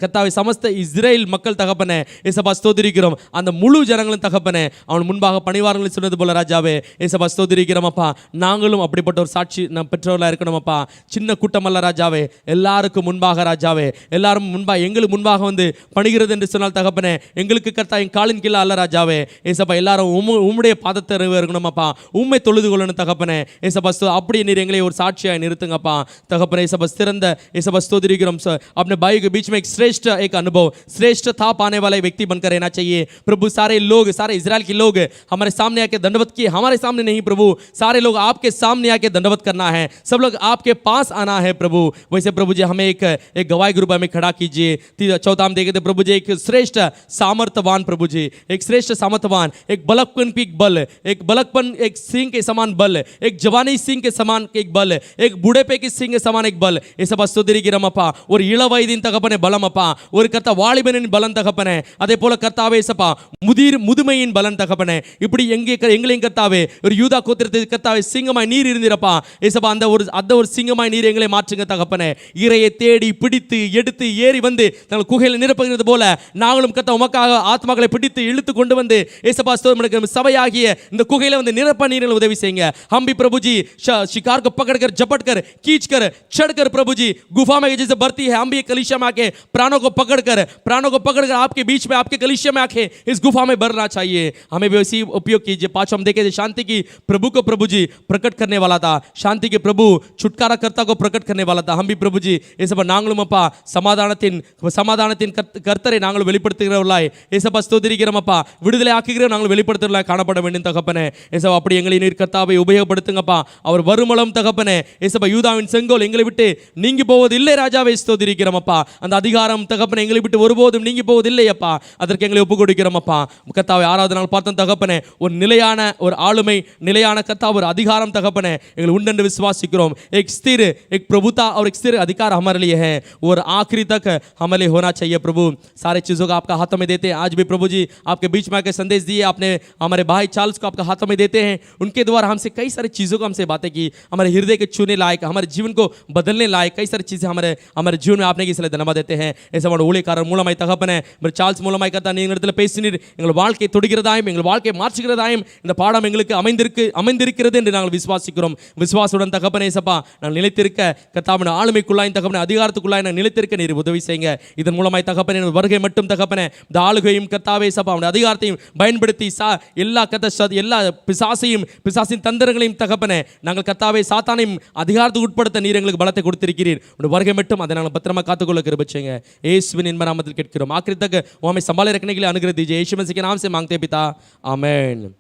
கர்த்தாவே समस्त இஸ்ரேல் மக்கள் தகப்பனே ஏசப்பா ஸ்தோத்திரிக்கிறோம்। அந்த முழு ஜனங்களும் தகப்பனே அவன் முன்பாக பணிவார்கள் சொன்னது போல ராஜாவே ஏசப்பா ஸ்தோத்திரிக்கிறோம் அப்பா। நாங்களும் அப்படிப்பட்ட ஒரு சாட்சி நம் பெற்றோர்களாக இருக்கணுமப்பா. சின்ன கூட்டமல்ல ராஜாவே, எல்லாருக்கும் முன்பாக ராஜாவே, எல்லாரும் முன்பாக எங்களுக்கு முன்பாக வந்து பணிகிறது என்று சொன்னால் தகப்பனே, எங்களுக்கு கர்த்தா என் காலின் கீழே அல்ல ராஜாவே. ஏசப்பா எல்லாரும் உம்முடைய பாதத்தை இருக்கணுமப்பா, உண்மை தொழுது கொள்ளணும் தகப்பனே. ஏசப்பா அப்படியே நீர் எங்களை ஒரு சாட்சியாக நிறுத்துங்கப்பா தகப்பனே. ஏசப்பா सिरंद ऐसा स्तोत्रिக்கிறோம் अपने भाई के बीच में एक श्रेष्ठ एक अनुभव श्रेष्ठ था पाने वाला व्यक्ति बनकर रहना चाहिए प्रभु। सारे लोग सारे इजराइल के लोग हमारे सामने आके दंडवत किए, हमारे सामने नहीं प्रभु, सारे लोग आपके सामने आके दंडवत करना है, सब लोग आपके पास आना है प्रभु। वैसे प्रभु जी हमें एक गवाही ग्रुप में खड़ा कीजिए। चौथा हम देखे थे प्रभु जी एक श्रेष्ठ सामर्थ्यवान प्रभु जी, एक श्रेष्ठ सामर्थ्यवान, एक बलकपन की बल, एक बलकपन एक सिंह के समान बल, एक जवानी सिंह के समान एक बल, एक बूढ़ेपे के सिंह के समान एक बल। ஏசப்பா ஸ்தோத்திரிக்கிறோமப்பா. ஒரு இளவயதின் தகப்பனே பலமப்பா, ஒரு கர்த்தா வாலிபனின் பலன் தகப்பனே, அதே போல கர்த்தாவே ஏசப்பா முதுமையின் பலன் தகப்பனே. இப்படி எங்களையும் கர்த்தாவே ஒரு யூதா கோத்திரத்தை கர்த்தாவே சிங்கமாய் நீர் இருந்திரப்பா ஏசப்பா. அந்த ஒரு சிங்கமாய் நீர் எங்களை மாற்றுங்க தகப்பனே. இரையை தேடி பிடித்து எடுத்து ஏறி வந்து தங்கள் குகையில் நிரப்புகிறது போல நாங்களும் கர்த்தா உமக்காக ஆத்மாக்களை பிடித்து இழுத்து கொண்டு வந்து ஏசப்பா சபையாகிய இந்த குகையில வந்து நிரப்ப நீரில் உதவி செய்யுங்க. हम भी प्रभु जी शिकार को पकड़कर झपटकर खींचकर चढ़कर प्रभु जी गुफा में जैसे बढ़ती है, हम भी कलीसिया में आके प्राणों को पकड़कर आपके बीच में आपके कलीसिया में आके इस गुफा में भरना चाहिए। हमें भी वैसी उपयोग कीजिए। पांचों हम देखे थे शांति की प्रभु को प्रभु जी प्रकट करने वाला था, शांति के प्रभु छुटकारा कर्ता को प्रकट करने वाला था। हम भी प्रभु जी ஏசப்பா நாங்களும் அப்பா சமாதானத்தின் கர்த்தரை நாங்கள் வெளிப்படுத்துகிறவர்களாய் ஏசப்பா ஸ்தோத்திரிக்கிறோம் அப்பா. விடுதலை ஆக்குகிற நாங்கள் வெளிப்படுத்துகிறவர்களாய் காணப்பட வேண்டும் தகப்பனே. ஏசப்பா அப்படி எங்களை நீர் கர்த்தாவை உபயோகப்படுத்துங்கப்பா. அவர் வருமளம் தகப்பனே ஏசப்பா யூதாவின் செங்கோல் எங்களை விட்டு நீங்கி போவது இல்லை ராஜாவை ஸ்தோத்திரிக்கிறோம் அப்பா. அந்த அதிகாரம் தகப்பனே எங்களை விட்டு ஒருபோதும் நீங்கி போவதில்லை அப்பா. அதற்கு எங்களை ஒப்பு கொடுக்கிறோம் அப்பா. கர்த்தாவை 6வது நாள் பார்த்தோம் தகப்பனே, ஒரு நிலையான ஒரு ஆளுமை, நிலையான கர்த்தா ஒரு அதிகாரம் தகப்பனே எங்களை உண்டென்று விசுவாசிக்கிறோம்। एक स्थिर एक प्रभुता और एक स्थिर अधिकार हमारे लिए है और आखिरी तक हमारे लिए होना चाहिए प्रभु। सारे चीज़ों को आपका हाथों में देते हैं। आज भी प्रभु जी आपके बीच में आकर संदेश दिए, आपने हमारे भाई चार्ल्स को आपका हाथों में देते हैं। उनके द्वारा हमसे कई सारी चीज़ों को हमसे बातें की, हमारे हृदय के छूने लायक, हमारे जीवन को बदलने लायक कई सारी चीज़ें हमारे जीवन में आपने इसलिए धन्यवाद देते हैं। ऐसा हमारे ஊழியக்காரர் மூலமாய் தகப்பனே சார்ல்ஸ் மூலமாய் கர்த்தா நீங்க இடத்துல பேசினீர், எங்கள் வாழ்க்கை தொடுகிறதாயும் எங்கள் வாழ்க்கை மாற்றுகிறதாயும் இந்த பாடம் எங்களுக்கு அமைந்திருக்கிறது என்று நாங்கள் விசுவாசிக்கிறோம்। விசுவாசுடன் தகப்பனே ஏசப்பா நான் நிலைத்திருக்க கர்த்தாவின் ஆளுமைக்குள்ளாய் தகப்பனே அதிகாரத்துக்குள்ளாய் நான் நிலைத்திருக்க நீர் உதவி செய்யுங்க। இதன் மூலமாய் தகப்பனே வருகை மட்டும் தகப்பனே இந்த ஆளுகையும் கர்த்தாவே ஏசப்பா அவருடைய அதிகாரத்தையும் பயன்படுத்தி எல்லா பிசாசின் தந்திரங்களையும் தகப்பனே நாங்கள் கர்த்தாவே சாத்தானையும் அதிகாரத்துக்கு உட்படுத்த நீர் எங்களுக்கு பலத்தை கொடுத்திருக்கிறீர்। உங்களுடைய வருகை மட்டும் அதை நாங்கள் பத்திரமா காத்துக்கொள்ள கிருபை செய்யுங்க। यीशुविन नामத்தில் கேட்கிறோம்। आखिरी तक वो हमें संभाले रखने के लिए अनुग्रह दीजिए। यीशु मसीह के नाम से मांगते हैं पिता, आमीन।